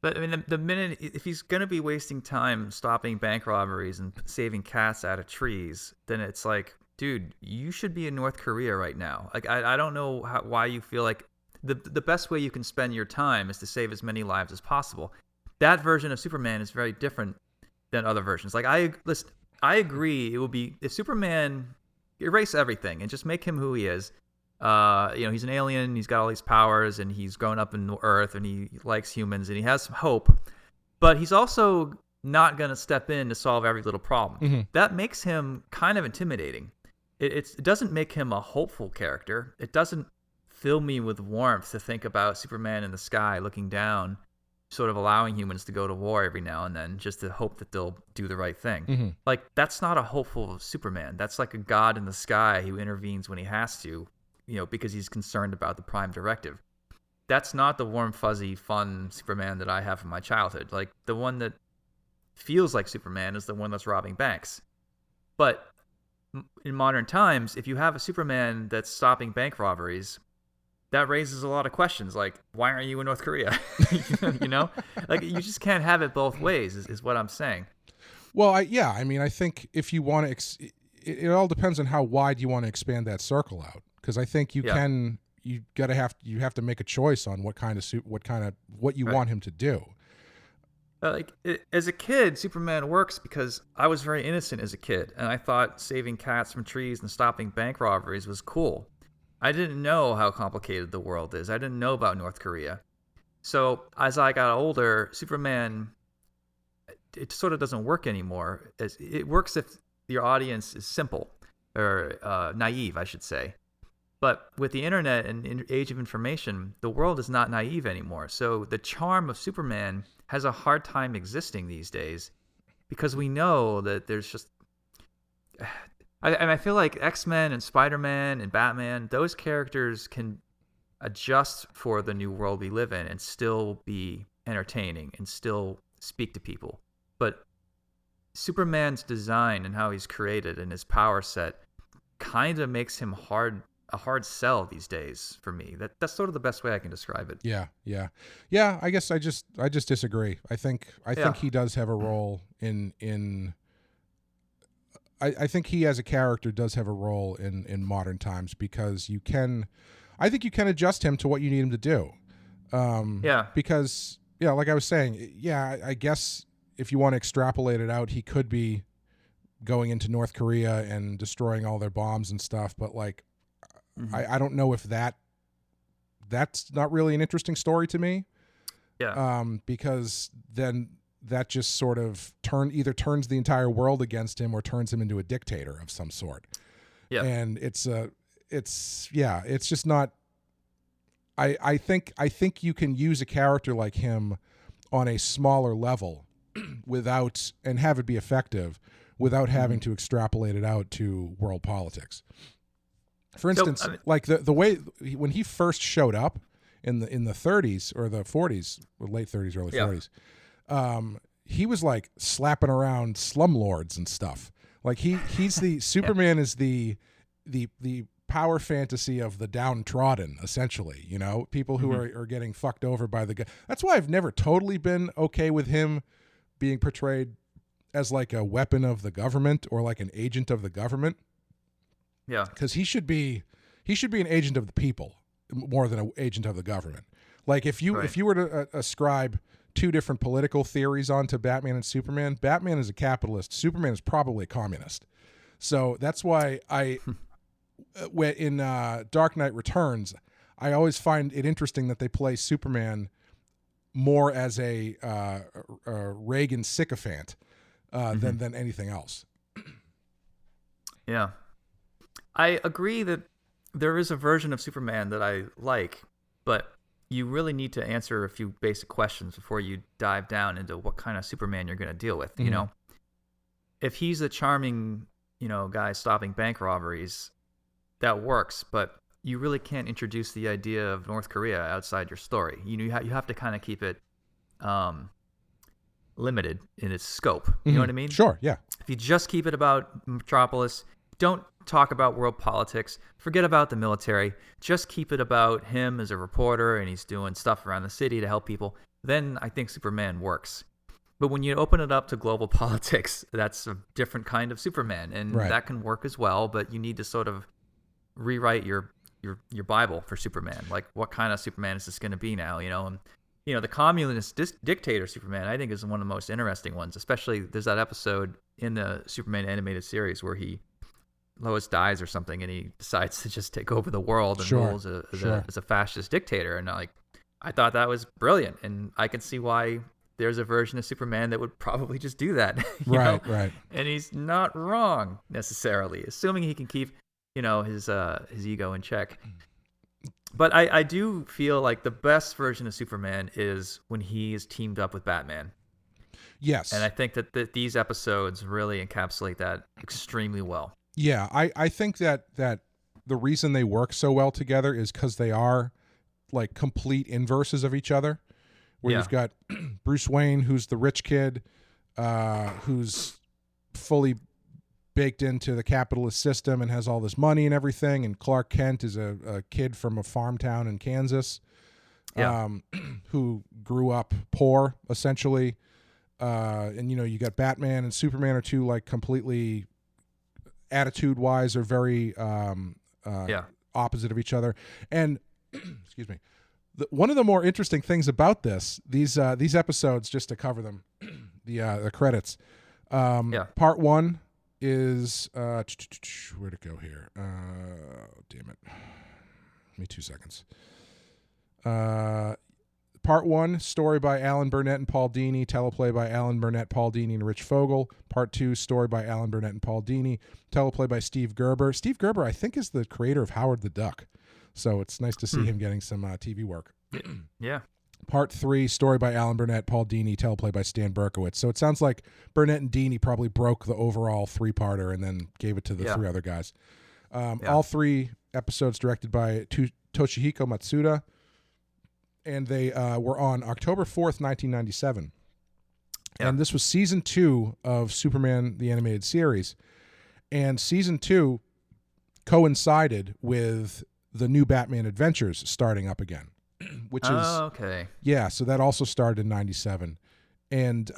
Speaker 2: But I mean, the minute, if he's going to be wasting time stopping bank robberies and saving cats out of trees, then it's like, dude, you should be in North Korea right now. Like, I don't know why you feel like the best way you can spend your time is to save as many lives as possible. That version of Superman is very different than other versions. Like, I agree. It would be, if Superman, erase everything and just make him who he is. He's an alien, he's got all these powers, and he's grown up in Earth, and he likes humans, and he has some hope, but he's also not going to step in to solve every little problem. That makes him kind of intimidating. It doesn't make him a hopeful character. It doesn't fill me with warmth to think about Superman in the sky looking down, sort of allowing humans to go to war every now and then just to hope that they'll do the right thing.
Speaker 1: Mm-hmm.
Speaker 2: Like, that's not a hopeful Superman. That's like a god in the sky who intervenes when he has to, because he's concerned about the prime directive. That's not the warm, fuzzy, fun Superman that I have from my childhood. Like, the one that feels like Superman is the one that's robbing banks. But in modern times, if you have a Superman that's stopping bank robberies, that raises a lot of questions. Like, why aren't you in North Korea? Like, you just can't have it both ways is what I'm saying.
Speaker 1: Well, I think if you want to, it all depends on how wide you want to expand that circle out. Because I think you have to make a choice on what you want him to do.
Speaker 2: As a kid, Superman works because I was very innocent as a kid, and I thought saving cats from trees and stopping bank robberies was cool. I didn't know how complicated the world is. I didn't know about North Korea. So as I got older, Superman, it sort of doesn't work anymore. It works if your audience is simple, or naive, I should say. But with the internet and age of information, the world is not naive anymore. So the charm of Superman has a hard time existing these days because we know that there's just... I feel like X-Men and Spider-Man and Batman, those characters can adjust for the new world we live in and still be entertaining and still speak to people. But Superman's design and how he's created and his power set kind of makes him a hard sell these days for me. That's sort of the best way I can describe it.
Speaker 1: Yeah. I guess I just disagree. I think he does have a role in. I think he as a character does have a role in modern times because I think you can adjust him to what you need him to do. Because like I was saying, I guess if you want to extrapolate it out, he could be going into North Korea and destroying all their bombs and stuff, but like. Mm-hmm. I don't know if that's not really an interesting story to me. Yeah. Because then that just sort of either turns the entire world against him or turns him into a dictator of some sort. Yeah. And it's just not. I think you can use a character like him on a smaller level and have it be effective without having to extrapolate it out to world politics. For instance, like the way when he first showed up in the 30s or the 40s, or late 30s, early 40s, he was like slapping around slumlords and stuff. Like he's the Superman is the power fantasy of the downtrodden, essentially. People who are getting fucked over by the guy. That's why I've never totally been okay with him being portrayed as like a weapon of the government or like an agent of the government. Yeah, because he should be an agent of the people more than an agent of the government. Like if you were to ascribe two different political theories onto Batman and Superman, Batman is a capitalist, Superman is probably a communist. So that's why in Dark Knight Returns, I always find it interesting that they play Superman more as a Reagan sycophant than anything else.
Speaker 2: Yeah. I agree that there is a version of Superman that I like, but you really need to answer a few basic questions before you dive down into what kind of Superman you're going to deal with. Mm-hmm. If he's a charming, guy stopping bank robberies, that works, but you really can't introduce the idea of North Korea outside your story. You have to kind of keep it limited in its scope. You know what I mean?
Speaker 1: Sure, yeah.
Speaker 2: If you just keep it about Metropolis, don't talk about world politics, forget about the military, just keep it about him as a reporter and he's doing stuff around the city to help people, then I think Superman works. But when you open it up to global politics, that's a different kind of Superman, and that can work as well, but you need to sort of rewrite your Bible for Superman. Like, what kind of Superman is this going to be now, And the communist dictator Superman, I think, is one of the most interesting ones, especially there's that episode in the Superman animated series where Lois dies or something, and he decides to just take over the world and rules as a fascist dictator. And I thought that was brilliant, and I can see why there's a version of Superman that would probably just do that. Right. And he's not wrong necessarily, assuming he can keep his ego in check. But I do feel like the best version of Superman is when he is teamed up with Batman.
Speaker 1: Yes.
Speaker 2: And I think that these episodes really encapsulate that extremely well.
Speaker 1: Yeah, I think that the reason they work so well together is because they are like complete inverses of each other. Where you've got Bruce Wayne, who's the rich kid, who's fully baked into the capitalist system and has all this money and everything, and Clark Kent is a kid from a farm town in Kansas, who grew up poor essentially. And you got Batman and Superman are two like completely attitude-wise are very opposite of each other. And excuse me, one of the more interesting things about these episodes, just to cover them, the credits. Part 1 is where'd it go here? Damn it! Give me 2 seconds. Part 1, story by Alan Burnett and Paul Dini, teleplay by Alan Burnett, Paul Dini, and Rich Fogel. Part 2, story by Alan Burnett and Paul Dini, teleplay by Steve Gerber. Steve Gerber, I think, is the creator of Howard the Duck, so it's nice to see him getting some TV work.
Speaker 2: Yeah.
Speaker 1: Part 3, story by Alan Burnett, Paul Dini, teleplay by Stan Berkowitz. So it sounds like Burnett and Dini probably broke the overall 3-parter and then gave it to the 3 other guys. All 3 episodes directed by Toshihiko Matsuda. And they were on October 4th, 1997. Yeah. And this was season 2 of Superman, the animated series. And season 2 coincided with the new Batman Adventures starting up again, which is...
Speaker 2: Oh, okay.
Speaker 1: Yeah, so that also started in 97. And...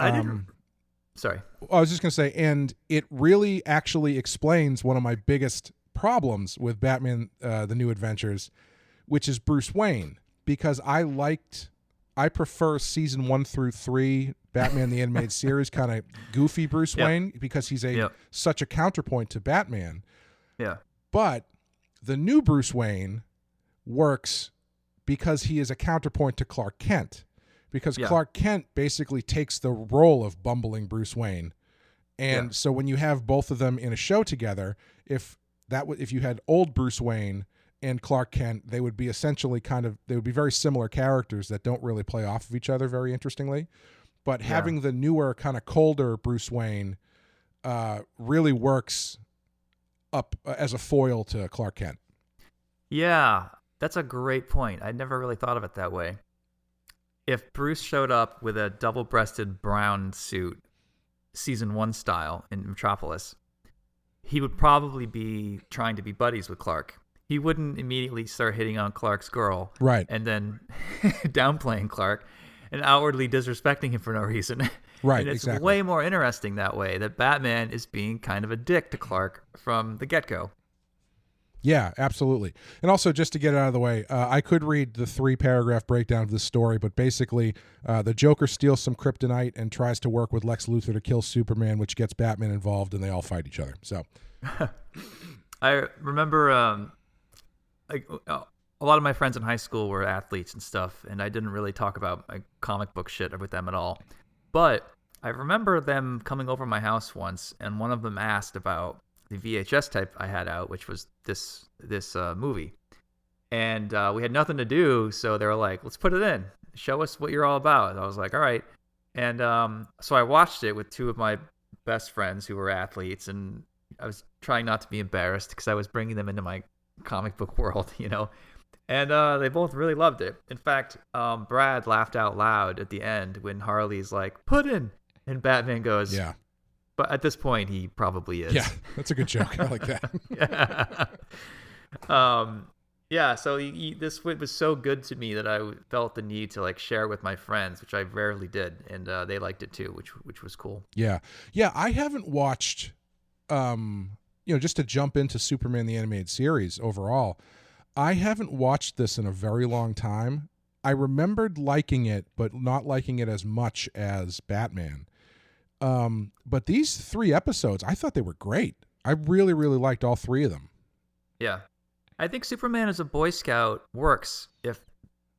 Speaker 2: Sorry.
Speaker 1: I was just going to say, and it really actually explains one of my biggest problems with Batman, the New Adventures, which is Bruce Wayne. Because I prefer season 1 through 3 Batman the Animated Series kind of goofy Bruce Wayne because he's such a counterpoint to Batman.
Speaker 2: Yeah.
Speaker 1: But the new Bruce Wayne works because he is a counterpoint to Clark Kent. Because Clark Kent basically takes the role of bumbling Bruce Wayne. And so when you have both of them in a show together, if you had old Bruce Wayne and Clark Kent, they would be essentially they would be very similar characters that don't really play off of each other very interestingly. But having the newer, kind of colder Bruce Wayne really works up as a foil to Clark Kent.
Speaker 2: Yeah, that's a great point. I never really thought of it that way. If Bruce showed up with a double-breasted brown suit, season 1 style in Metropolis, he would probably be trying to be buddies with Clark. He wouldn't immediately start hitting on Clark's girl,
Speaker 1: right?
Speaker 2: And then downplaying Clark and outwardly disrespecting him for no reason,
Speaker 1: right?
Speaker 2: And it's
Speaker 1: exactly.
Speaker 2: way more interesting that way. That Batman is being kind of a dick to Clark from the get-go.
Speaker 1: Yeah, absolutely. And also, just to get it out of the way, I could read the 3-paragraph breakdown of this story, but basically, the Joker steals some kryptonite and tries to work with Lex Luthor to kill Superman, which gets Batman involved, and they all fight each other. So,
Speaker 2: I remember. A lot of my friends in high school were athletes and stuff, and I didn't really talk about my comic book shit with them at all. But I remember them coming over my house once, and one of them asked about the VHS type I had out, which was this movie. And we had nothing to do, so they were like, let's put it in. Show us what you're all about. And I was like, all right. And so I watched it with 2 of my best friends who were athletes, and I was trying not to be embarrassed because I was bringing them into my comic book world, and they both really loved it. In fact, Brad laughed out loud at the end when Harley's like, "Puddin'," and Batman goes,
Speaker 1: "Yeah."
Speaker 2: But at this point, he probably is.
Speaker 1: Yeah, that's a good joke. I like that.
Speaker 2: So this was so good to me that I felt the need to share it with my friends, which I rarely did, and they liked it too, which was cool.
Speaker 1: Yeah. I haven't watched. Just to jump into Superman the Animated Series overall, I haven't watched this in a very long time. I remembered liking it, but not liking it as much as Batman. But these 3 episodes, I thought they were great. I really, really liked all 3 of them.
Speaker 2: Yeah. I think Superman as a Boy Scout works if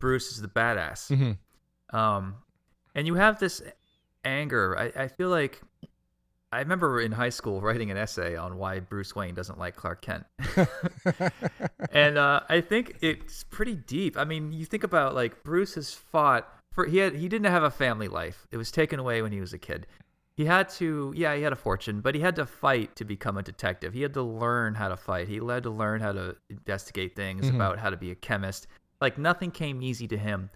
Speaker 2: Bruce is the badass.
Speaker 1: Mm-hmm.
Speaker 2: And you have this anger. I feel like I remember in high school writing an essay on why Bruce Wayne doesn't like Clark Kent. And I think it's pretty deep. I mean, you think about like Bruce has fought for he didn't have a family life. It was taken away when he was a kid. He had he had a fortune, but he had to fight to become a detective. He had to learn how to fight. He had to learn how to investigate things, about how to be a chemist. Like nothing came easy to him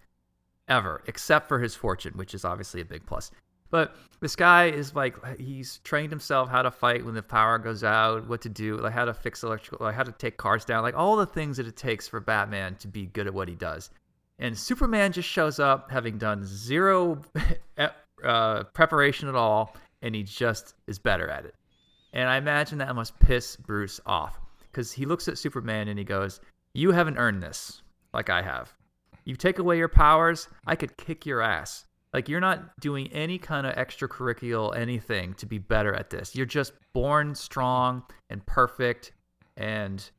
Speaker 2: ever, except for his fortune, which is obviously a big plus. But this guy is like, he's trained himself how to fight when the power goes out, what to do, like how to fix electrical, like how to take cars down, like all the things that it takes for Batman to be good at what he does. And Superman just shows up having done zero preparation at all, and he just is better at it. And I imagine that must piss Bruce off, because he looks at Superman and he goes, "You haven't earned this like I have. You take away your powers, I could kick your ass. Like, you're not doing any kind of extracurricular anything to be better at this. You're just born strong and perfect, and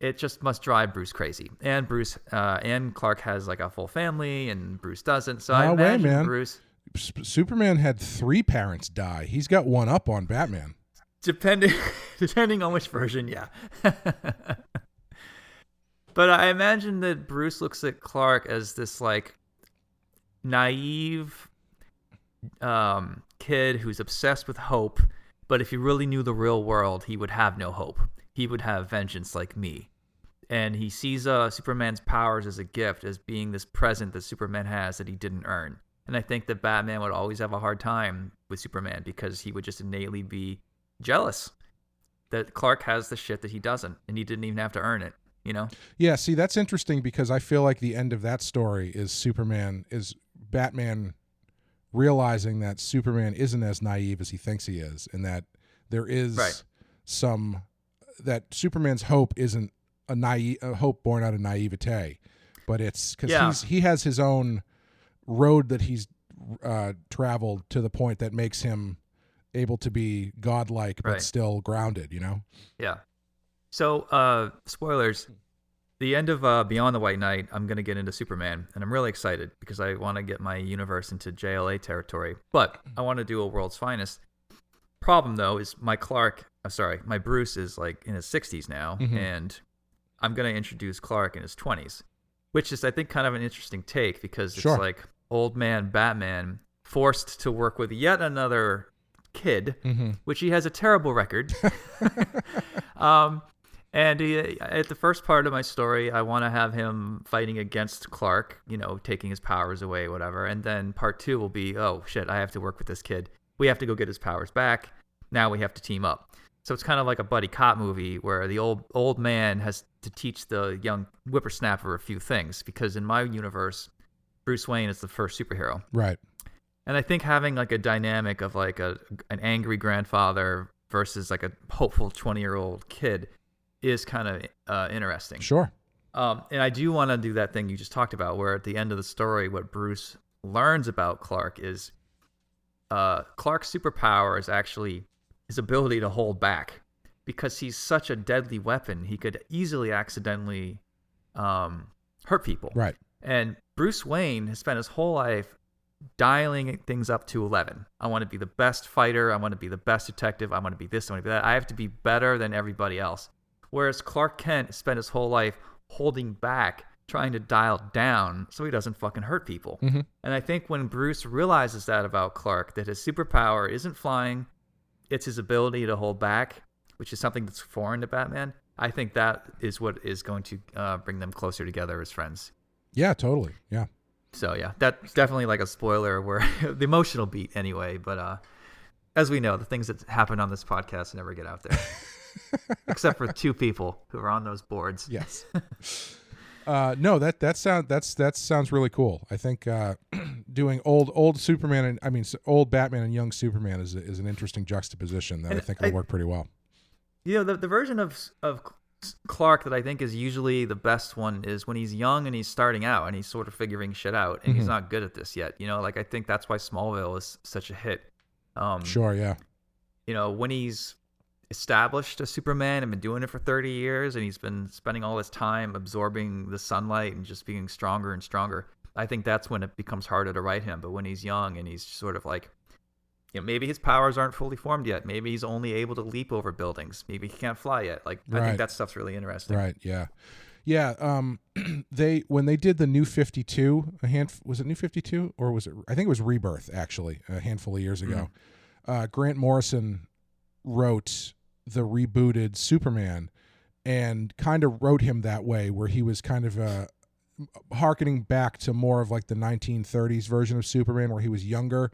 Speaker 2: it just must drive Bruce crazy." And Bruce and Clark has like a full family, and Bruce doesn't. So I imagine
Speaker 1: man.
Speaker 2: Bruce.
Speaker 1: Superman had 3 parents die. He's got one up on Batman.
Speaker 2: Depending on which version, yeah. But I imagine that Bruce looks at Clark as this like naive kid who's obsessed with hope, but if he really knew the real world, he would have no hope. He would have vengeance like me. And he sees Superman's powers as a gift, as being this present that Superman has that he didn't earn. And I think that Batman would always have a hard time with Superman because he would just innately be jealous that Clark has the shit that he doesn't, and he didn't even have to earn it, you know?
Speaker 1: Yeah, see, that's interesting because I feel like the end of that story is Batman realizing that Superman isn't as naive as he thinks he is, and that there is that Superman's hope isn't a hope born out of naivete, but it's because he has his own road that he's traveled to the point that makes him able to be godlike but still grounded, you know?
Speaker 2: Yeah. So, spoilers. The end of Beyond the White Knight, I'm going to get into Superman, and I'm really excited because I want to get my universe into JLA territory, but I want to do a World's Finest. Problem, though, is my Bruce is like in his 60s now, and I'm going to introduce Clark in his 20s, which is, I think, kind of an interesting take because it's like old man Batman forced to work with yet another kid, which he has a terrible record. And at the first part of my story, I want to have him fighting against Clark, you know, taking his powers away, whatever. And then part 2 will be, oh, shit, I have to work with this kid. We have to go get his powers back. Now we have to team up. So it's kind of like a buddy cop movie where the old man has to teach the young whippersnapper a few things, because in my universe, Bruce Wayne is the first superhero.
Speaker 1: Right.
Speaker 2: And I think having like a dynamic of like an angry grandfather versus like a hopeful 20-year-old kid is kind of interesting.
Speaker 1: Sure.
Speaker 2: And I do want to do that thing you just talked about, where at the end of the story, what Bruce learns about Clark is Clark's superpower is actually his ability to hold back, because he's such a deadly weapon. He could easily accidentally hurt people.
Speaker 1: Right.
Speaker 2: And Bruce Wayne has spent his whole life dialing things up to 11. I want to be the best fighter. I want to be the best detective. I want to be this. I want to be that. I have to be better than everybody else. Whereas Clark Kent spent his whole life holding back, trying to dial down so he doesn't fucking hurt people. And I think when Bruce realizes that about Clark, that his superpower isn't flying, it's his ability to hold back, which is something that's foreign to Batman. I think that is what is going to bring them closer together as friends.
Speaker 1: Yeah, totally. Yeah.
Speaker 2: So yeah, that's definitely like a spoiler where the emotional beat anyway. But as we know, the things that happen on this podcast never get out there. Except for 2 people who are on those boards.
Speaker 1: Yes. No, that sounds really cool. I think doing old Superman and old Batman and young Superman is an interesting juxtaposition that I think will work pretty well.
Speaker 2: You know, the version of Clark that I think is usually the best one is when he's young and he's starting out and he's sort of figuring shit out and he's not good at this yet. You know, like I think that's why Smallville is such a hit.
Speaker 1: Sure, yeah.
Speaker 2: You know, when he's established as Superman and been doing it for 30 years and he's been spending all his time absorbing the sunlight and just being stronger and stronger, I think that's when it becomes harder to write him. But when he's young and he's sort of like maybe his powers aren't fully formed yet. Maybe he's only able to leap over buildings. Maybe he can't fly yet. Like, I think that stuff's really interesting.
Speaker 1: Right. Yeah. Yeah. When they did the New 52, was it New 52 or was it? I think it was Rebirth, actually, a handful of years ago. Grant Morrison wrote the rebooted Superman and kind of wrote him that way, where he was kind of hearkening back to more of like the 1930s version of Superman, where he was younger.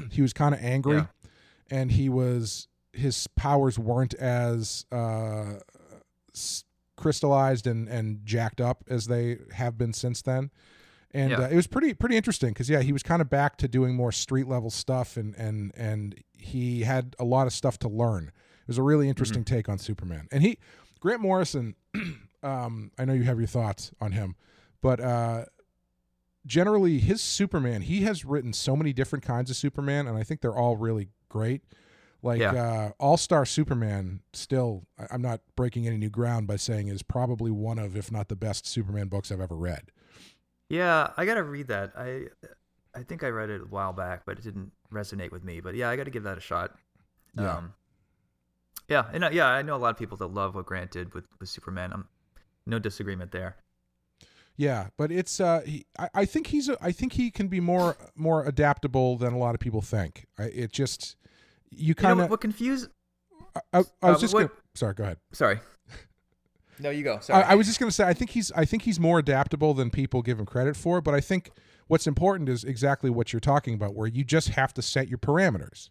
Speaker 1: He was kind of angry, and his powers weren't as crystallized and jacked up as they have been since then. And it was pretty interesting because he was kind of back to doing more street level stuff, and he had a lot of stuff to learn. It was a really interesting take on Superman. And Grant Morrison, I know you have your thoughts on him, but generally his Superman, he has written so many different kinds of Superman, and I think they're all really great. Like All-Star Superman, still, I'm not breaking any new ground by saying, is probably one of, if not the best Superman books I've ever read.
Speaker 2: Yeah, I gotta read that. I think I read it a while back, but it didn't resonate with me. But yeah, I gotta give that a shot. I know a lot of people that love what Grant did with Superman. No disagreement there.
Speaker 1: Yeah, but it's I think he can be more adaptable than a lot of people think.
Speaker 2: What confused?
Speaker 1: I was just gonna. Sorry, go ahead.
Speaker 2: Sorry. No, you go. Sorry.
Speaker 1: I was just gonna say I think he's more adaptable than people give him credit for. But I think what's important is exactly what you're talking about, where you just have to set your parameters.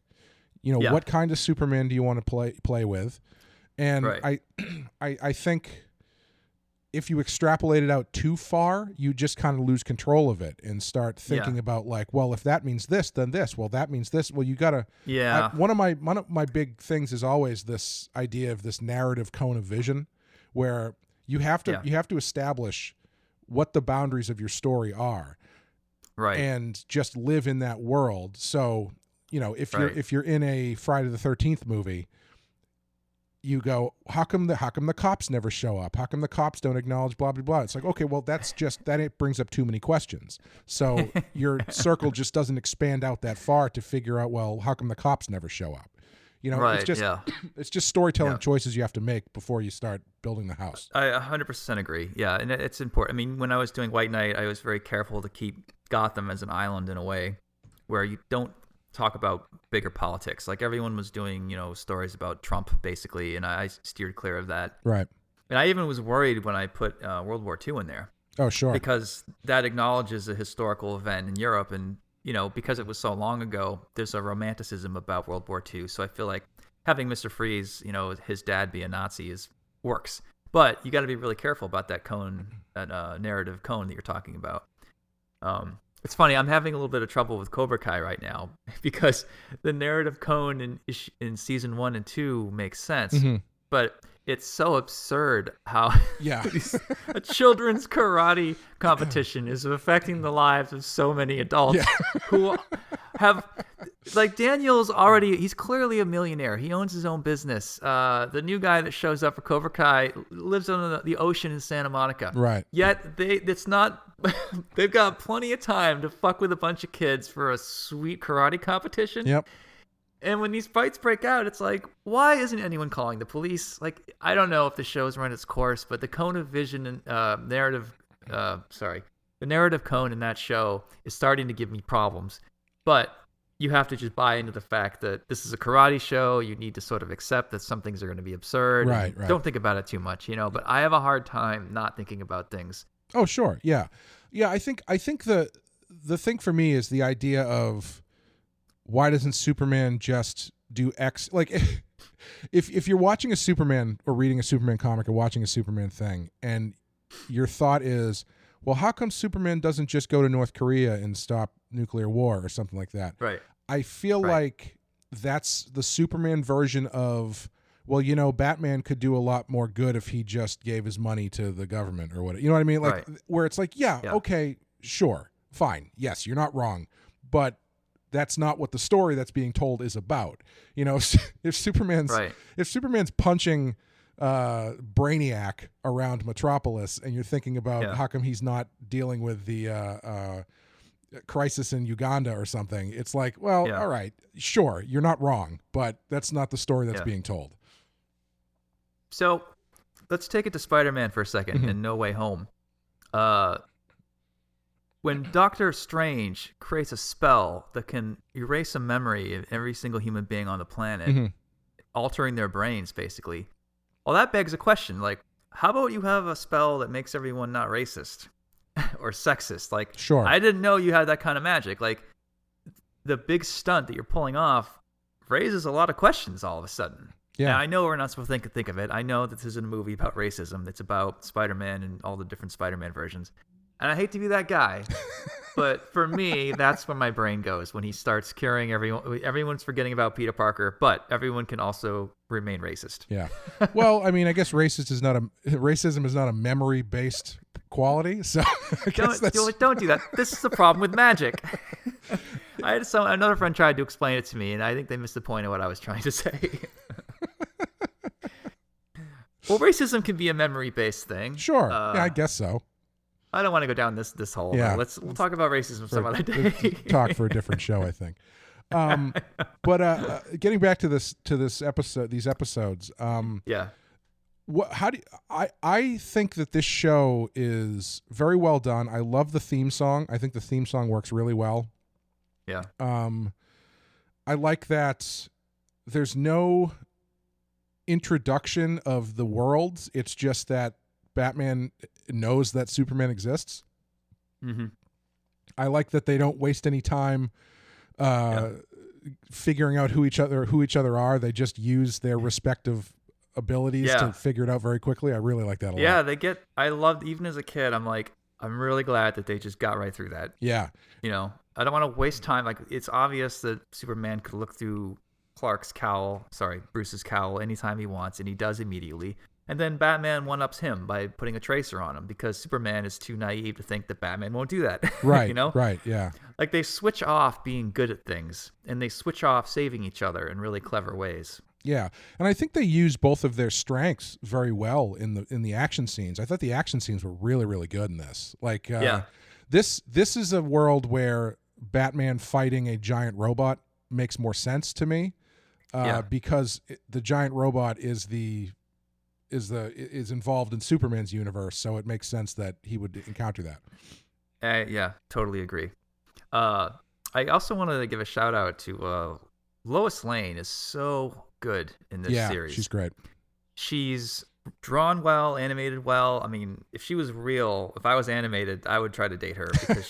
Speaker 1: What kind of Superman do you want to play with? And I think if you extrapolate it out too far, you just kind of lose control of it and start thinking about like, well, if that means this, then this. Well, that means this. Well, you gotta. Yeah. One of my big things is always this idea of this narrative cone of vision, where you have to establish what the boundaries of your story are, right, and just live in that world. So if you're in a Friday the 13th movie, you go, how come the cops never show up? How come the cops don't acknowledge blah, blah, blah? It's like, okay, well, it brings up too many questions. So your circle just doesn't expand out that far to figure out, well, how come the cops never show up? It's just storytelling choices you have to make before you start building the house.
Speaker 2: I 100% agree. Yeah, and it's important. I mean, when I was doing White Knight, I was very careful to keep Gotham as an island in a way where you don't talk about bigger politics. Like everyone was doing, stories about Trump basically, and I steered clear of that.
Speaker 1: Right.
Speaker 2: And I even was worried when I put World War II in there.
Speaker 1: Oh, sure.
Speaker 2: Because that acknowledges a historical event in Europe, and because it was so long ago, there's a romanticism about World War II. So I feel like having Mr. Freeze, his dad be a Nazi works. But you got to be really careful about that cone, that narrative cone that you're talking about. It's funny, I'm having a little bit of trouble with Cobra Kai right now because the narrative cone in season 1 and 2 makes sense, but it's so absurd how a children's karate competition is affecting the lives of so many adults who have, like, he's clearly a millionaire. He owns his own business. The new guy that shows up for Cobra Kai lives on the ocean in Santa Monica.
Speaker 1: Right.
Speaker 2: Yet they've got plenty of time to fuck with a bunch of kids for a sweet karate competition.
Speaker 1: Yep.
Speaker 2: And when these fights break out, it's like, why isn't anyone calling the police? Like, I don't know if the show's run its course, but the cone of vision and the narrative cone in that show is starting to give me problems. But you have to just buy into the fact that this is a karate show. You need to sort of accept that some things are going to be absurd.
Speaker 1: Right.
Speaker 2: Don't think about it too much, but I have a hard time not thinking about things.
Speaker 1: Oh, sure. Yeah. Yeah. I think the thing for me is the idea of, why doesn't Superman just do X? Like, if you're watching a Superman or reading a Superman comic or watching a Superman thing, and your thought is, well, how come Superman doesn't just go to North Korea and stop nuclear war or something like that?
Speaker 2: Right.
Speaker 1: I feel like that's the Superman version of, well, Batman could do a lot more good if he just gave his money to the government or whatever. You know what I mean? Like, where it's like, okay, sure, fine. Yes, you're not wrong. But that's not what the story that's being told is about. If Superman's punching Brainiac around Metropolis, and you're thinking about how come he's not dealing with the crisis in Uganda or something. It's like, well,
Speaker 2: Yeah.
Speaker 1: all right, sure, you're not wrong, but that's not the story that's
Speaker 2: Yeah.
Speaker 1: being told.
Speaker 2: So let's take it to Spider-Man for a second in No Way Home. When Doctor Strange creates a spell that can erase a memory of every single human being on the planet, altering their brains, basically, well, that begs a question. Like, how about you have a spell that makes everyone not racist or sexist? Like,
Speaker 1: Sure.
Speaker 2: I didn't know you had that kind of magic. Like, the big stunt that you're pulling off raises a lot of questions all of a sudden.
Speaker 1: Yeah.
Speaker 2: And I know we're not supposed to think of it. I know that this isn't a movie about racism. It's about Spider-Man and all the different Spider-Man versions. And I hate to be that guy, but for me, that's where my brain goes when he starts curing everyone. Everyone's forgetting about Peter Parker, but everyone can also remain racist.
Speaker 1: Yeah. Well, I mean, I guess racism is not a memory-based quality. So I guess
Speaker 2: Don't do that. This is the problem with magic. I had another friend tried to explain it to me, and I think they missed the point of what I was trying to say. Well, racism can be a memory-based thing.
Speaker 1: Sure. Yeah, I guess so.
Speaker 2: I don't want to go down this hole.
Speaker 1: Yeah.
Speaker 2: We'll talk about racism some other day.
Speaker 1: Talk for a different show, I think. But getting back to these episodes.
Speaker 2: Yeah.
Speaker 1: I think that this show is very well done. I love the theme song. I think the theme song works really well.
Speaker 2: Yeah.
Speaker 1: I like that there's no introduction of the worlds. It's just that Batman knows that Superman exists.
Speaker 2: Mm-hmm.
Speaker 1: I like that they don't waste any time figuring out who each other are. They just use their respective abilities to figure it out very quickly. I really like that a lot.
Speaker 2: Yeah, I loved, even as a kid, I'm really glad that they just got right through that.
Speaker 1: Yeah.
Speaker 2: You know, I don't want to waste time. Like, it's obvious that Superman could look through Bruce's cowl anytime he wants, and he does immediately. And then Batman one-ups him by putting a tracer on him because Superman is too naive to think that Batman won't do that.
Speaker 1: Right,
Speaker 2: you know?
Speaker 1: Right, yeah.
Speaker 2: Like, they switch off being good at things, and they switch off saving each other in really clever ways.
Speaker 1: Yeah, and I think they use both of their strengths very well in the action scenes. I thought the action scenes were really, really good in this. Like, this is a world where Batman fighting a giant robot makes more sense to me because the giant robot is involved in Superman's universe, so it makes sense that he would encounter that.
Speaker 2: Yeah, totally agree. I also wanted to give a shout out to Lois Lane is so good in this series.
Speaker 1: Yeah, she's great.
Speaker 2: She's drawn well, animated well. I mean, if she was real, if I was animated, I would try to date her because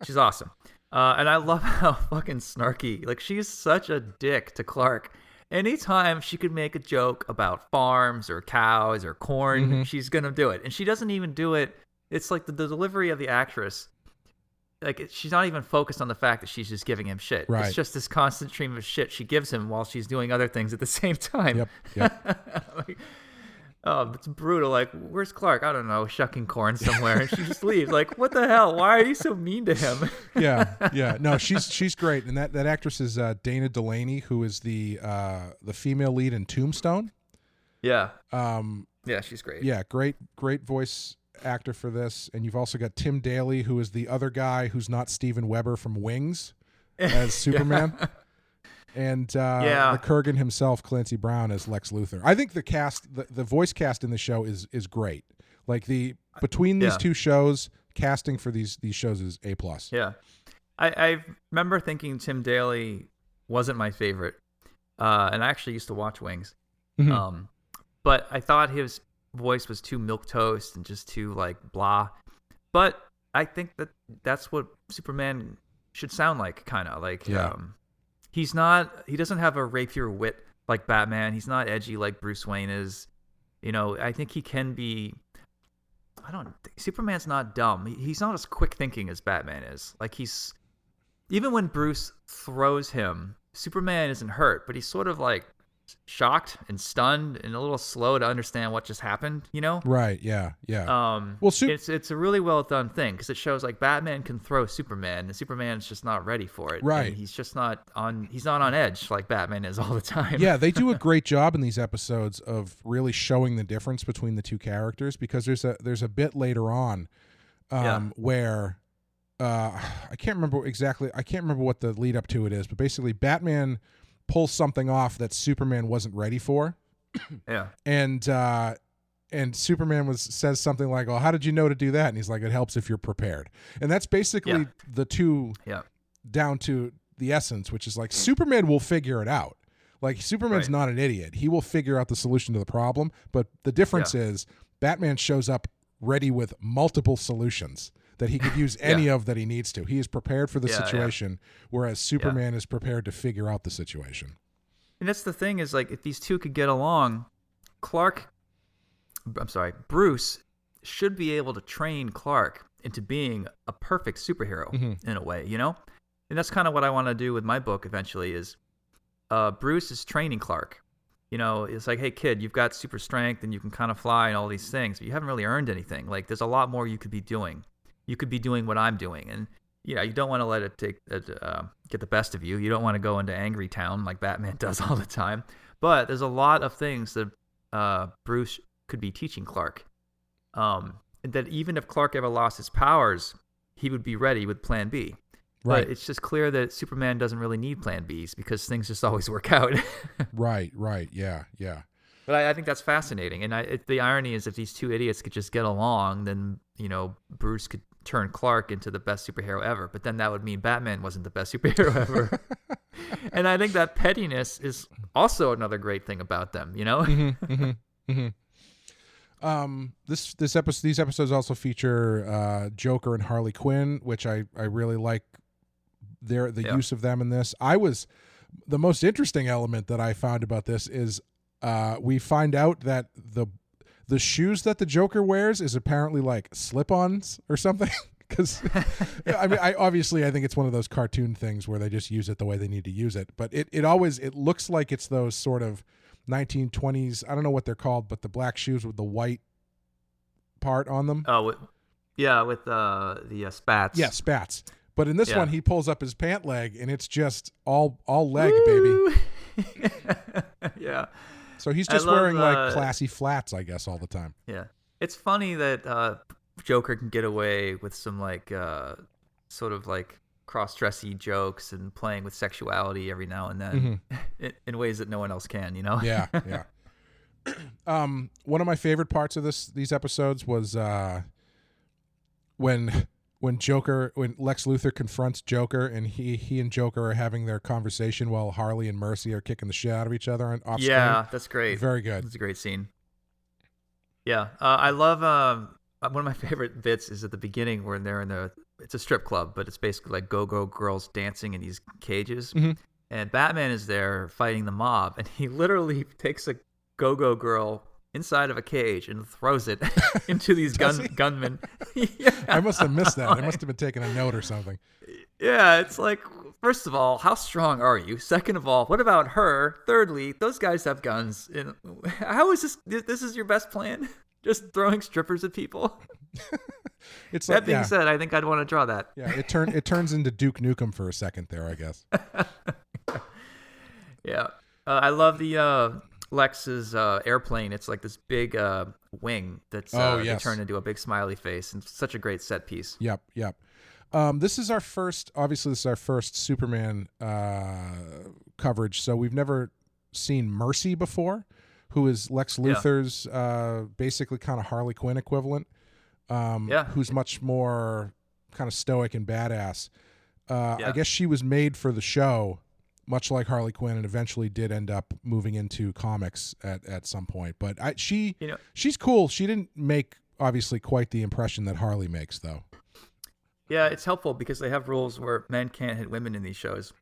Speaker 2: she's awesome. And I love how fucking snarky. Like, she's such a dick to Clark. Anytime she could make a joke about farms or cows or corn, she's going to do it. And she doesn't even do it. It's like the delivery of the actress. Like, she's not even focused on the fact that she's just giving him shit.
Speaker 1: Right.
Speaker 2: It's just this constant stream of shit she gives him while she's doing other things at the same time.
Speaker 1: Yep.
Speaker 2: Like, oh, it's brutal. Like, where's Clark? I don't know, shucking corn somewhere. And she just leaves. Like, what the hell? Why are you so mean to him?
Speaker 1: Yeah. No, she's great. And that actress is Dana Delaney, who is the female lead in Tombstone.
Speaker 2: Yeah. Yeah, she's great.
Speaker 1: Yeah, great voice actor for this. And you've also got Tim Daly, who is the other guy who's not Steven Weber from Wings as Superman. And the Kurgan himself, Clancy Brown, as Lex Luthor. I think the cast, the voice cast in the show is great. Like, between these two shows, casting for these shows is A+.
Speaker 2: Yeah, I remember thinking Tim Daly wasn't my favorite, and I actually used to watch Wings, but I thought his voice was too milquetoast and just too like blah. But I think that's what Superman should sound like, kind of like.
Speaker 1: Yeah.
Speaker 2: He doesn't have a rapier wit like Batman. He's not edgy like Bruce Wayne is. You know, I think he can be. Superman's not dumb. He's not as quick thinking as Batman is. Like, even when Bruce throws him, Superman isn't hurt, but he's sort of like shocked and stunned and a little slow to understand what just happened, you know?
Speaker 1: Right, yeah.
Speaker 2: Well, it's a really well done thing because it shows like Batman can throw Superman and Superman's just not ready for it.
Speaker 1: Right.
Speaker 2: And he's not on edge like Batman is all the time.
Speaker 1: Yeah, they do a great job in these episodes of really showing the difference between the two characters, because there's a bit later on where I can't remember exactly. I can't remember what the lead up to it is, but basically, Batman pulls something off that Superman wasn't ready for.
Speaker 2: Yeah.
Speaker 1: And Superman says something like, "Oh, how did you know to do that?" And he's like, "It helps if you're prepared." And that's basically the two down to the essence, which is like Superman will figure it out. Like Superman's not an idiot; he will figure out the solution to the problem. But the difference is Batman shows up ready with multiple solutions that he could use any of that he needs to. He is prepared for the situation, whereas Superman is prepared to figure out the situation.
Speaker 2: And that's the thing is, like, if these two could get along, Bruce should be able to train Clark into being a perfect superhero in a way, you know? And that's kind of what I want to do with my book eventually is Bruce is training Clark. You know, it's like, hey, kid, you've got super strength and you can kind of fly and all these things, but you haven't really earned anything. Like, there's a lot more you could be doing. You could be doing what I'm doing. And, you know, you don't want to let it get the best of you. You don't want to go into angry town like Batman does all the time. But there's a lot of things that Bruce could be teaching Clark. That even if Clark ever lost his powers, he would be ready with Plan B.
Speaker 1: Right.
Speaker 2: But it's just clear that Superman doesn't really need Plan Bs because things just always work out.
Speaker 1: Right. Yeah.
Speaker 2: But I think that's fascinating. And the irony is if these two idiots could just get along, then, you know, Bruce could turn Clark into the best superhero ever. But then that would mean Batman wasn't the best superhero ever. And I think that pettiness is also another great thing about them, you know?
Speaker 1: These episodes also feature Joker and Harley Quinn, which I really like the use of them in this. The most interesting element that I found about this is we find out that the shoes that the Joker wears is apparently like slip-ons or something. Because I mean, I think it's one of those cartoon things where they just use it the way they need to use it. But it looks like it's those sort of 1920s. I don't know what they're called, but the black shoes with the white part on them.
Speaker 2: Oh, with the spats.
Speaker 1: Yeah, spats. But in this one, he pulls up his pant leg, and it's just all leg, baby.
Speaker 2: Yeah.
Speaker 1: So he's just wearing like classy flats, I guess, all the time.
Speaker 2: Yeah. It's funny that Joker can get away with some like sort of like cross-dressy jokes and playing with sexuality every now and then in ways that no one else can, you know?
Speaker 1: Yeah. One of my favorite parts of these episodes was when Lex Luthor confronts Joker and he and Joker are having their conversation while Harley and Mercy are kicking the shit out of each other off screen.
Speaker 2: Yeah, that's great.
Speaker 1: Very good.
Speaker 2: It's a great scene. Yeah, I love one of my favorite bits is at the beginning where they're it's a strip club, but it's basically like go-go girls dancing in these cages. And Batman is there fighting the mob, and he literally takes a go-go girl inside of a cage and throws it into these gunmen. Yeah.
Speaker 1: I must have missed that. I must have been taking a note or something.
Speaker 2: Yeah, it's like, first of all, how strong are you? Second of all, what about her? Thirdly, those guys have guns. And how is this is your best plan? Just throwing strippers at people?
Speaker 1: It's
Speaker 2: that being said, I think I'd want to draw that.
Speaker 1: Yeah, it turns into Duke Nukem for a second there, I guess.
Speaker 2: Yeah. I love the Lex's airplane. It's like this big wing that's they turn into a big smiley face, and such a great set piece.
Speaker 1: Yep. This is our first Superman coverage, so we've never seen Mercy before, who is Lex Luthor's basically kind of Harley Quinn equivalent, who's much more kind of stoic and badass. I guess she was made for the show, much like Harley Quinn, and eventually did end up moving into comics at some point. But she's cool. She didn't make, obviously, quite the impression that Harley makes, though.
Speaker 2: Yeah, it's helpful because they have rules where men can't hit women in these shows.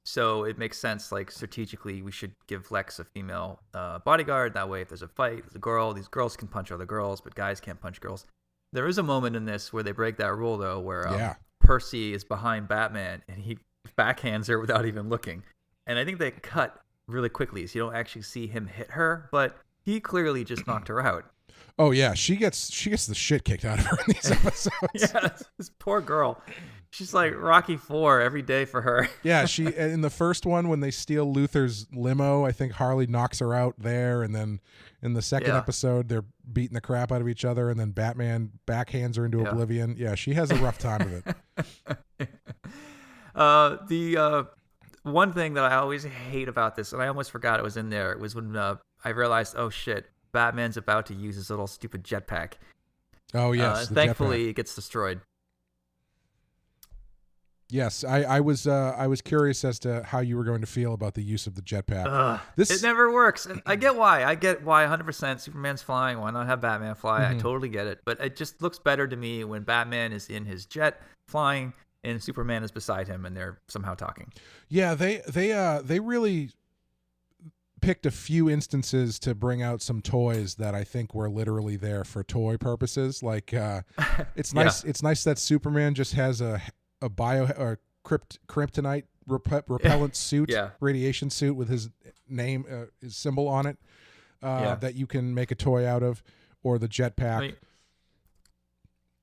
Speaker 2: So it makes sense, like, strategically, we should give Lex a female bodyguard. That way, if there's a fight, there's a girl, these girls can punch other girls, but guys can't punch girls. There is a moment in this where they break that rule, though, where Percy is behind Batman, and he backhands her without even looking. And I think they cut really quickly, so you don't actually see him hit her, but he clearly just knocked her out.
Speaker 1: Oh, yeah, she gets the shit kicked out of her in these episodes.
Speaker 2: Yeah, this poor girl. She's like Rocky IV every day for her.
Speaker 1: Yeah, she in the first one when they steal Luthor's limo, I think Harley knocks her out there, and then in the second episode they're beating the crap out of each other, and then Batman backhands her into oblivion. Yeah, she has a rough time of it.
Speaker 2: The one thing that I always hate about this, and I almost forgot it was in there, was when I realized, oh shit, Batman's about to use his little stupid jetpack.
Speaker 1: Oh yes,
Speaker 2: thankfully it gets destroyed.
Speaker 1: Yes, I was curious as to how you were going to feel about the use of the jetpack.
Speaker 2: It never works. I get why. 100% Superman's flying. Why not have Batman fly? I totally get it. But it just looks better to me when Batman is in his jet flying and Superman is beside him and they're somehow talking.
Speaker 1: Yeah, they really picked a few instances to bring out some toys that I think were literally there for toy purposes. Like it's nice. It's nice that Superman just has a kryptonite repellent suit, radiation suit with his name, his symbol on it, that you can make a toy out of, or the jetpack.
Speaker 2: I mean,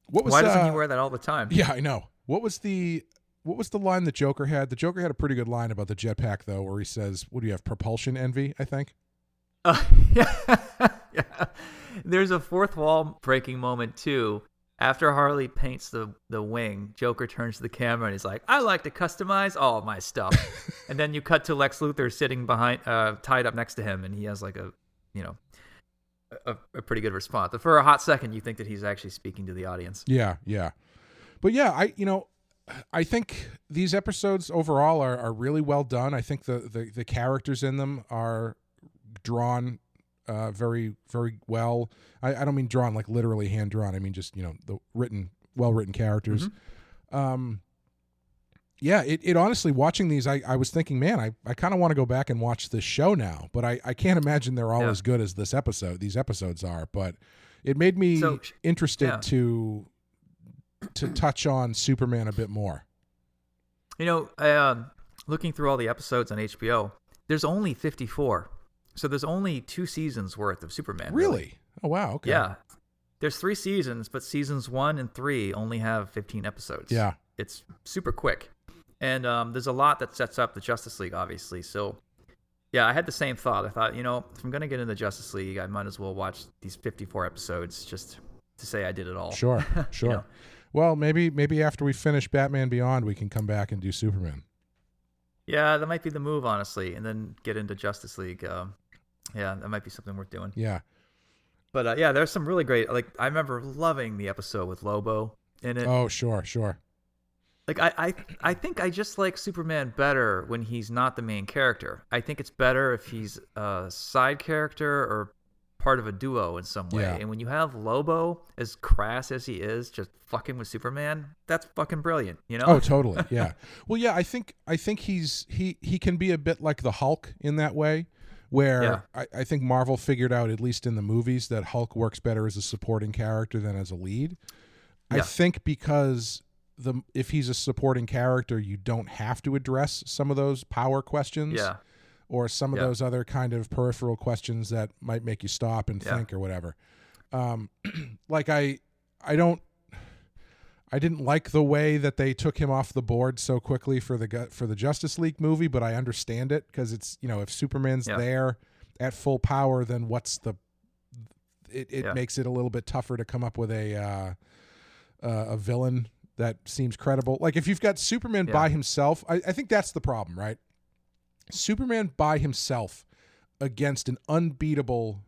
Speaker 2: why doesn't he wear that all the time?
Speaker 1: Yeah, I know. What was the line the Joker had? The Joker had a pretty good line about the jetpack, though, where he says, "What do you have? Propulsion envy?" I think.
Speaker 2: Yeah. There's a fourth wall breaking moment too. After Harley paints the wing, Joker turns to the camera and he's like, "I like to customize all my stuff." And then you cut to Lex Luthor sitting behind, tied up next to him, and he has like a pretty good response. But for a hot second, you think that he's actually speaking to the audience.
Speaker 1: Yeah. But yeah, I think these episodes overall are really well done. I think the characters in them are drawn very, very well. I don't mean drawn like literally hand drawn. I mean just the well written characters. Yeah, it honestly, watching these, I was thinking, man, I kind of want to go back and watch this show now, but I can't imagine they're all as good as these episodes are. But it made me interested to touch on Superman a bit more.
Speaker 2: Looking through all the episodes on HBO, there's only 54. So there's only 2 seasons worth of Superman.
Speaker 1: Really? Oh, wow. Okay.
Speaker 2: Yeah. There's 3 seasons, but seasons 1 and 3 only have 15 episodes.
Speaker 1: Yeah.
Speaker 2: It's super quick. And there's a lot that sets up the Justice League, obviously. So, yeah, I had the same thought. I thought, if I'm going to get into Justice League, I might as well watch these 54 episodes just to say I did it all.
Speaker 1: Sure. Well, maybe after we finish Batman Beyond, we can come back and do Superman.
Speaker 2: Yeah, that might be the move, honestly, and then get into Justice League. Yeah, that might be something worth doing.
Speaker 1: Yeah.
Speaker 2: But there's some really great. Like I remember loving the episode with Lobo in it.
Speaker 1: Oh, sure.
Speaker 2: Like I think I just like Superman better when he's not the main character. I think it's better if he's a side character or part of a duo in some way.
Speaker 1: Yeah.
Speaker 2: And when you have Lobo, as crass as he is, just fucking with Superman, that's fucking brilliant,
Speaker 1: Oh, totally. Yeah. Well, yeah, I think he can be a bit like the Hulk in that way, where I think Marvel figured out, at least in the movies, that Hulk works better as a supporting character than as a lead. Yeah. I think because if he's a supporting character, you don't have to address some of those power questions. Yeah. Or some of those other kind of peripheral questions that might make you stop and think or whatever. Like I didn't like the way that they took him off the board so quickly for the Justice League movie, but I understand it because it's if Superman's there at full power, then it makes it a little bit tougher to come up with a villain that seems credible. Like if you've got Superman by himself, I think that's the problem, right? Superman by himself against an unbeatable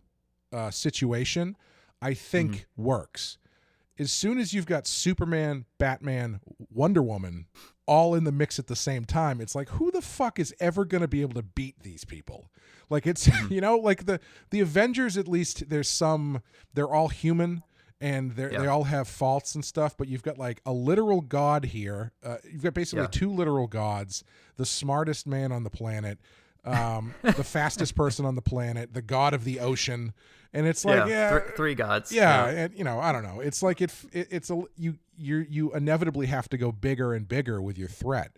Speaker 1: situation, I think works. As soon as you've got Superman, Batman, Wonder Woman all in the mix at the same time, it's like, who the fuck is ever going to be able to beat these people? Like it's, like the Avengers, at least they're all human and they all have faults and stuff, but you've got like a literal god here. You've got basically 2 literal gods, the smartest man on the planet, the fastest person on the planet, the god of the ocean. And it's like,
Speaker 2: 3 gods.
Speaker 1: Yeah. And I don't know. It's like you inevitably have to go bigger and bigger with your threat.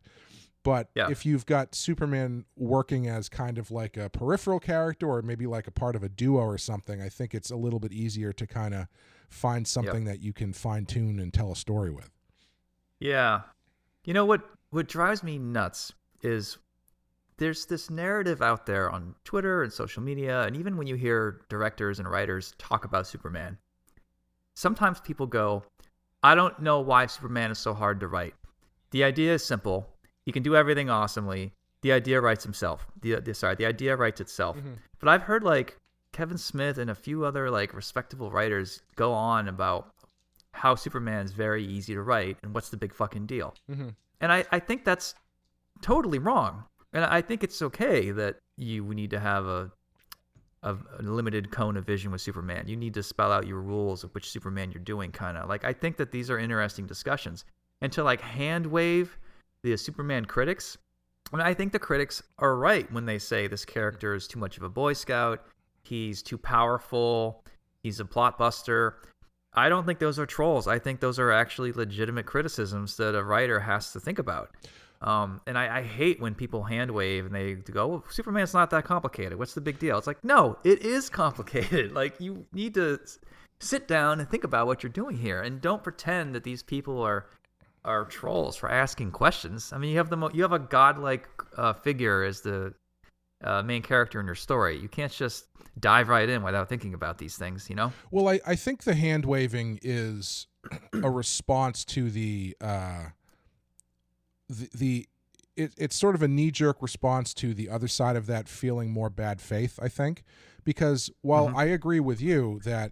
Speaker 1: But if you've got Superman working as kind of like a peripheral character or maybe like a part of a duo or something, I think it's a little bit easier to kind of find something that you can fine tune and tell a story with.
Speaker 2: Yeah. You know what drives me nuts is there's this narrative out there on Twitter and social media, and even when you hear directors and writers talk about Superman, sometimes people go, I don't know why Superman is so hard to write. The idea is simple. He can do everything awesomely. The idea writes himself. The idea writes itself. Mm-hmm. But I've heard like Kevin Smith and a few other like respectable writers go on about how Superman is very easy to write and what's the big fucking deal. Mm-hmm. And I think that's totally wrong. And I think it's okay that you need to have a limited cone of vision with Superman. You need to spell out your rules of which Superman you're doing, kind of. Like, I think that these are interesting discussions. And to, like, hand wave the Superman critics, I mean, I think the critics are right when they say this character is too much of a Boy Scout, he's too powerful, he's a plot buster. I don't think those are trolls. I think those are actually legitimate criticisms that a writer has to think about. And I hate when people hand wave and they go, well, Superman's not that complicated. What's the big deal? It's like, no, it is complicated. Like, you need to sit down and think about what you're doing here. And don't pretend that these people are trolls for asking questions. I mean, you have a godlike figure as the main character in your story. You can't just dive right in without thinking about these things, you know?
Speaker 1: Well, I think the hand waving is a response to it's sort of a knee-jerk response to the other side of that feeling more bad faith, I think, because while I agree with you that,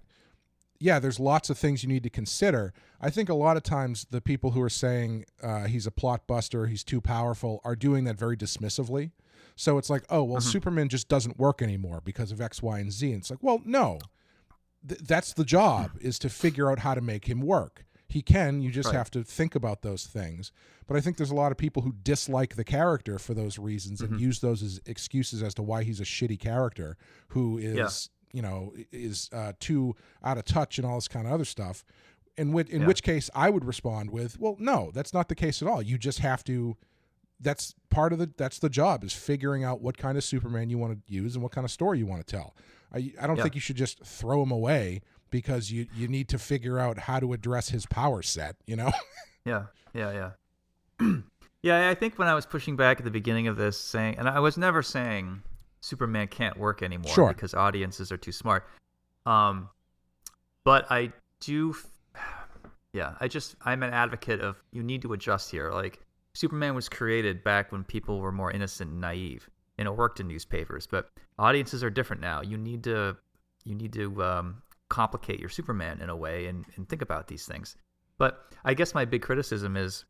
Speaker 1: yeah, there's lots of things you need to consider, I think a lot of times the people who are saying he's a plot buster, he's too powerful, are doing that very dismissively. So it's like, oh, well, Superman just doesn't work anymore because of X, Y, and Z. And it's like, well, no, that's the job, is to figure out how to make him work. He can, you just have to think about those things. But I think there's a lot of people who dislike the character for those reasons and use those as excuses as to why he's a shitty character who is, is too out of touch and all this kind of other stuff. In which case I would respond with, well, no, that's not the case at all. You just have to, that's the job, is figuring out what kind of Superman you want to use and what kind of story you want to tell. I don't think you should just throw him away because you need to figure out how to address his power set, you know?
Speaker 2: Yeah. Yeah, I think when I was pushing back at the beginning of this, saying, and I was never saying Superman can't work anymore because audiences are too smart. But I do, I'm an advocate of, you need to adjust here. Like, Superman was created back when people were more innocent and naive, and it worked in newspapers. But audiences are different now. You need to complicate your Superman in a way and think about these things. But I guess my big criticism is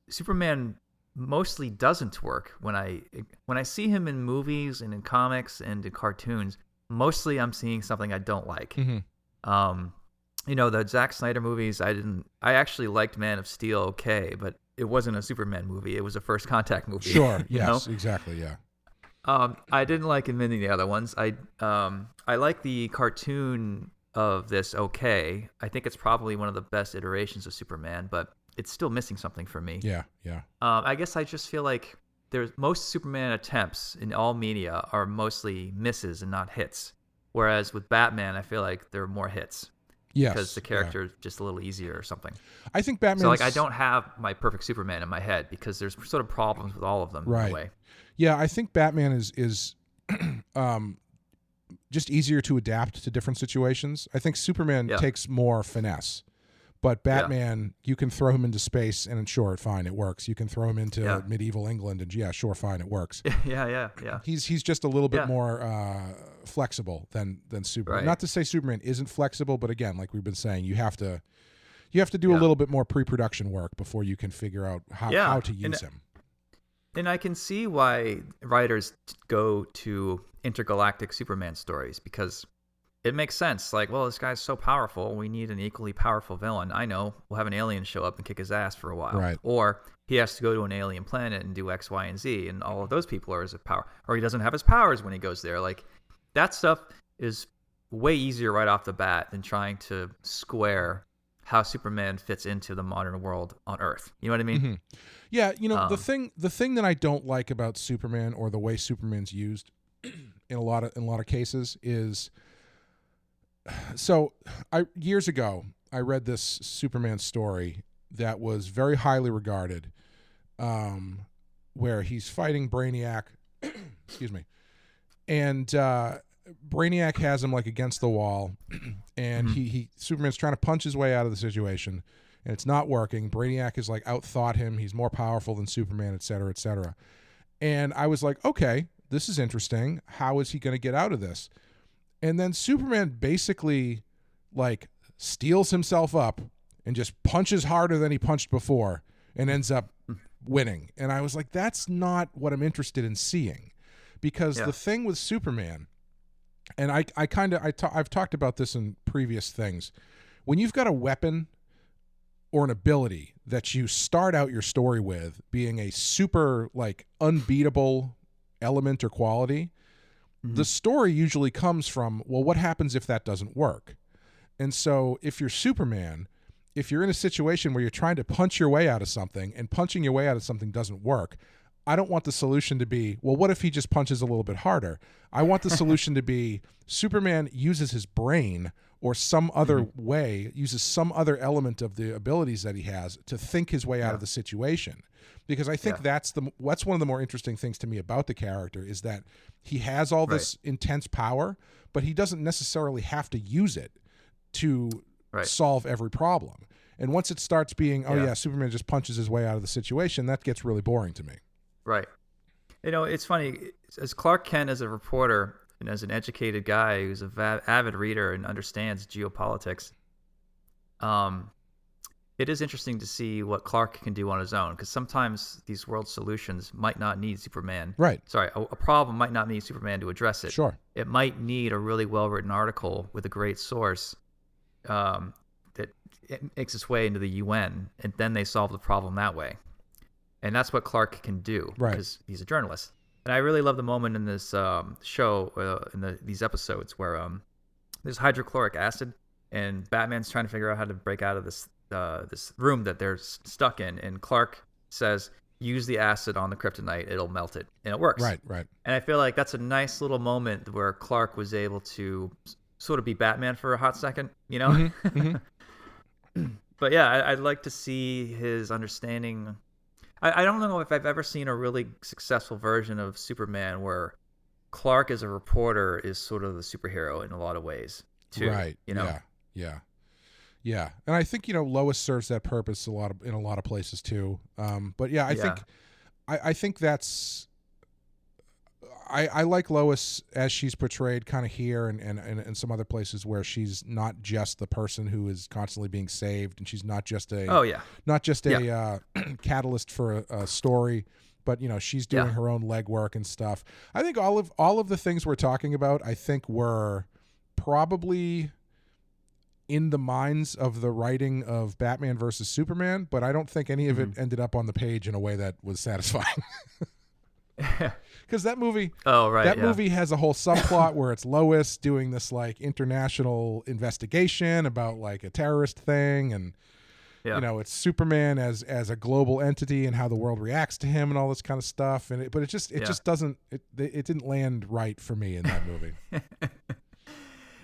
Speaker 2: Superman mostly doesn't work. When I see him in movies and in comics and in cartoons, mostly I'm seeing something I don't like. The Zack Snyder movies, I actually liked Man of Steel okay, but it wasn't a Superman movie. It was a First Contact movie.
Speaker 1: Sure, yes, exactly, yeah.
Speaker 2: I didn't like many of the other ones. I like the cartoon of this okay. I think it's probably one of the best iterations of Superman, but it's still missing something for me.
Speaker 1: Yeah.
Speaker 2: I guess I just feel like most Superman attempts in all media are mostly misses and not hits. Whereas with Batman, I feel like there are more hits.
Speaker 1: Yes.
Speaker 2: Because the character is just a little easier or something.
Speaker 1: I think Batman.
Speaker 2: So like I don't have my perfect Superman in my head because there's sort of problems with all of them in a way.
Speaker 1: Yeah, I think Batman is just easier to adapt to different situations. I think Superman takes more finesse. But Batman, you can throw him into space and sure, fine, it works. You can throw him into medieval England and sure, fine, it works.
Speaker 2: Yeah.
Speaker 1: He's just a little bit more flexible than Superman.
Speaker 2: Right.
Speaker 1: Not to say Superman isn't flexible, but again, like we've been saying, you have to do a little bit more pre-production work before you can figure out how to use him.
Speaker 2: And I can see why writers go to intergalactic Superman stories because it makes sense. Like, well, this guy's so powerful. We need an equally powerful villain. I know. We'll have an alien show up and kick his ass for a while.
Speaker 1: Right.
Speaker 2: Or he has to go to an alien planet and do X, Y, and Z, and all of those people are his power. Or he doesn't have his powers when he goes there. Like, that stuff is way easier right off the bat than trying to square how Superman fits into the modern world on Earth. You know what I mean?
Speaker 1: Mm-hmm. Yeah, the thing that I don't like about Superman or the way Superman's used in a lot of cases is, so years ago I read this Superman story that was very highly regarded, where he's fighting Brainiac. Excuse me. And Brainiac has him like against the wall, and Superman's trying to punch his way out of the situation, and it's not working. Brainiac is like outthought him. He's more powerful than Superman, et cetera, et cetera. And I was like, okay, this is interesting. How is he going to get out of this? And then Superman basically like steals himself up and just punches harder than he punched before and ends up winning. And I was like, that's not what I'm interested in seeing, because the thing with Superman, and I've talked about this in previous things, when you've got a weapon or an ability that you start out your story with being a super like unbeatable element or quality, the story usually comes from, well, what happens if that doesn't work? And so if you're Superman, if you're in a situation where you're trying to punch your way out of something and punching your way out of something doesn't work, I don't want the solution to be, well, what if he just punches a little bit harder? I want the solution to be Superman uses his brain or some other way, uses some other element of the abilities that he has to think his way out of the situation. Because I think that's one of the more interesting things to me about the character, is that he has all this intense power, but he doesn't necessarily have to use it to solve every problem. And once it starts being, Superman just punches his way out of the situation, that gets really boring to me. Right.
Speaker 2: You know, it's funny, as Clark Kent, as a reporter and as an educated guy who's an avid reader and understands geopolitics, it is interesting to see what Clark can do on his own, because sometimes these world solutions might not need Superman.
Speaker 1: Right.
Speaker 2: Sorry, a problem might not need Superman to address it.
Speaker 1: Sure.
Speaker 2: It might need a really well-written article with a great source that it makes its way into the UN, and then they solve the problem that way. And that's what Clark can do, because he's a journalist. And I really love the moment in this show, these episodes, where there's hydrochloric acid, and Batman's trying to figure out how to break out of this room that they're stuck in. And Clark says, use the acid on the kryptonite, it'll melt it. And it works.
Speaker 1: Right.
Speaker 2: And I feel like that's a nice little moment where Clark was able to sort of be Batman for a hot second, you know? But yeah, I'd like to see his understanding. I don't know if I've ever seen a really successful version of Superman where Clark as a reporter is sort of the superhero in a lot of ways too.
Speaker 1: Right.
Speaker 2: You know?
Speaker 1: Yeah. And I think, Lois serves that purpose in a lot of places too. But yeah, I think that's, I like Lois as she's portrayed kind of here and some other places where she's not just the person who is constantly being saved, and she's not just a catalyst for a story, but she's doing her own legwork and stuff. I think all of the things we're talking about, I think, were probably in the minds of the writing of Batman versus Superman, but I don't think any of it ended up on the page in a way that was satisfying. Because that movie, movie has a whole subplot where it's Lois doing this like international investigation about like a terrorist thing, and it's Superman as a global entity and how the world reacts to him and all this kind of stuff. And it just doesn't it didn't land right for me in that movie.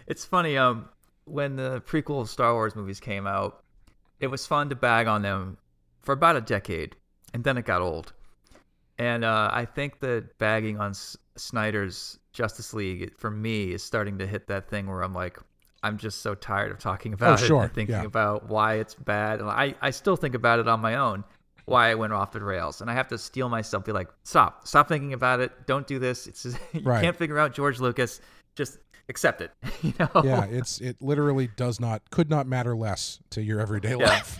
Speaker 2: It's funny, when the prequel Star Wars movies came out, it was fun to bag on them for about a decade, and then it got old. And I think that bagging on Snyder's Justice League, for me, is starting to hit that thing where I'm like, I'm just so tired of talking about it and thinking about why it's bad. And I still think about it on my own, why I went off the rails. And I have to steel myself, be like, stop thinking about it. Don't do this. It's just, you can't figure out George Lucas. Just accept it.
Speaker 1: Yeah, it literally could not matter less to your everyday life.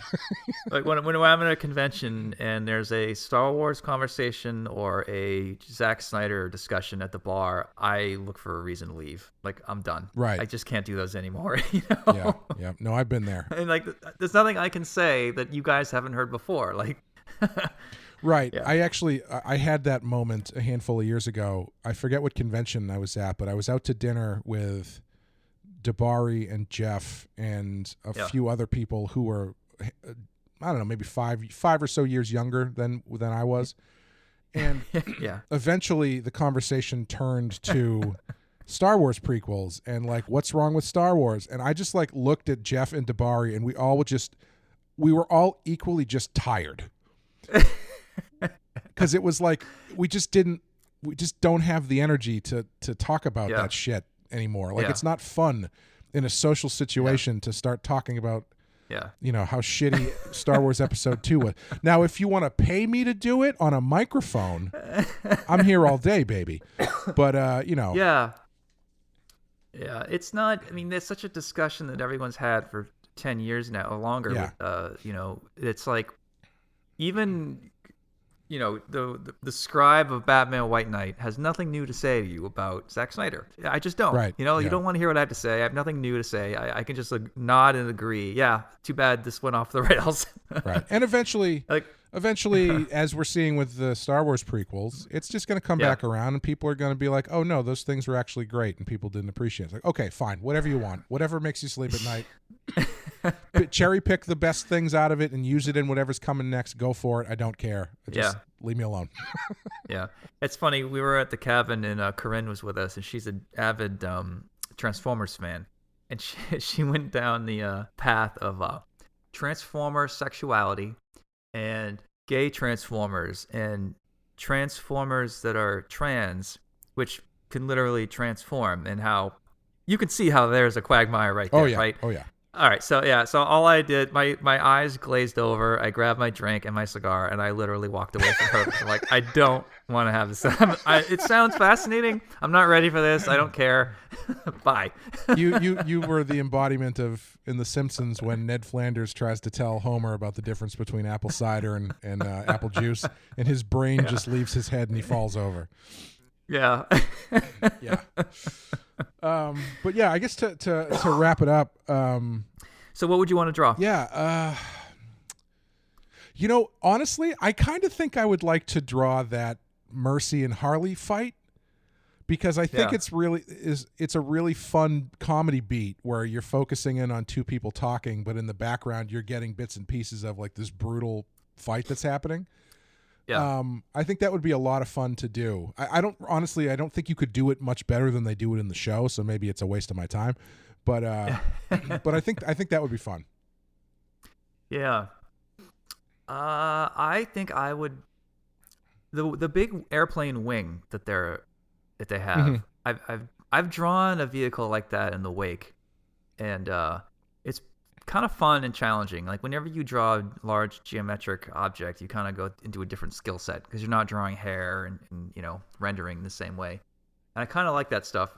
Speaker 2: Like when I'm at a convention and there's a Star Wars conversation or a Zack Snyder discussion at the bar, I look for a reason to leave. Like, I'm done.
Speaker 1: Right.
Speaker 2: I just can't do those anymore.
Speaker 1: Yeah. No, I've been there.
Speaker 2: And like, there's nothing I can say that you guys haven't heard before. Like.
Speaker 1: Right. Yeah. I had that moment a handful of years ago. I forget what convention I was at, but I was out to dinner with Dabari and Jeff and a few other people who were, I don't know, maybe five or so years younger than I was. And eventually the conversation turned to Star Wars prequels and like, what's wrong with Star Wars? And I just like looked at Jeff and Dabari, and we were all equally just tired. because it was like we just don't have the energy to talk about that shit anymore. Like it's not fun in a social situation to start talking about how shitty Star Wars Episode 2 was. Now, if you want to pay me to do it on a microphone, I'm here all day, baby. But
Speaker 2: Yeah, it's not. I mean, there's such a discussion that everyone's had for 10 years now or longer. It's like even the scribe of Batman White Knight has nothing new to say to you about Zack Snyder. I just don't.
Speaker 1: Right.
Speaker 2: You don't want to hear what I have to say. I have nothing new to say. I can just nod and agree. Yeah, too bad this went off the rails.
Speaker 1: Right. And eventually, as we're seeing with the Star Wars prequels, it's just going to come back around, and people are going to be like, "Oh no, those things were actually great," and people didn't appreciate it. It's like, okay, fine, whatever you want, whatever makes you sleep at night. Cherry pick the best things out of it and use it in whatever's coming next. Go for it. I don't care. Just leave me alone.
Speaker 2: Yeah, it's funny. We were at the cabin, and Corinne was with us, and she's an avid Transformers fan, and she went down the path of Transformer sexuality and gay Transformers and Transformers that are trans, which can literally transform, and how you can see how there's a quagmire right there, right?
Speaker 1: Oh yeah.
Speaker 2: All right, so all I did, my eyes glazed over. I grabbed my drink and my cigar, and I literally walked away from her. I'm like, I don't want to have this. It sounds fascinating. I'm not ready for this. I don't care. Bye.
Speaker 1: You were the embodiment of in The Simpsons when Ned Flanders tries to tell Homer about the difference between apple cider and apple juice, and his brain just leaves his head and he falls over.
Speaker 2: Yeah.
Speaker 1: Yeah. But yeah, I guess to wrap it up.
Speaker 2: So what would you want to draw?
Speaker 1: Yeah. Honestly, I kind of think I would like to draw that Mercy and Harley fight, because I think it's a really fun comedy beat where you're focusing in on two people talking, but in the background you're getting bits and pieces of like this brutal fight that's happening. Yeah. I think that would be a lot of fun to do. I don't think you could do it much better than they do it in the show, so maybe it's a waste of my time. But but I think that would be fun.
Speaker 2: Yeah. I think I would the big airplane wing that they have. Mm-hmm. I've drawn a vehicle like that in the Wake, and it's kind of fun and challenging. Like whenever you draw a large geometric object, you kind of go into a different skill set because you're not drawing hair and rendering the same way. And I kind of like that stuff.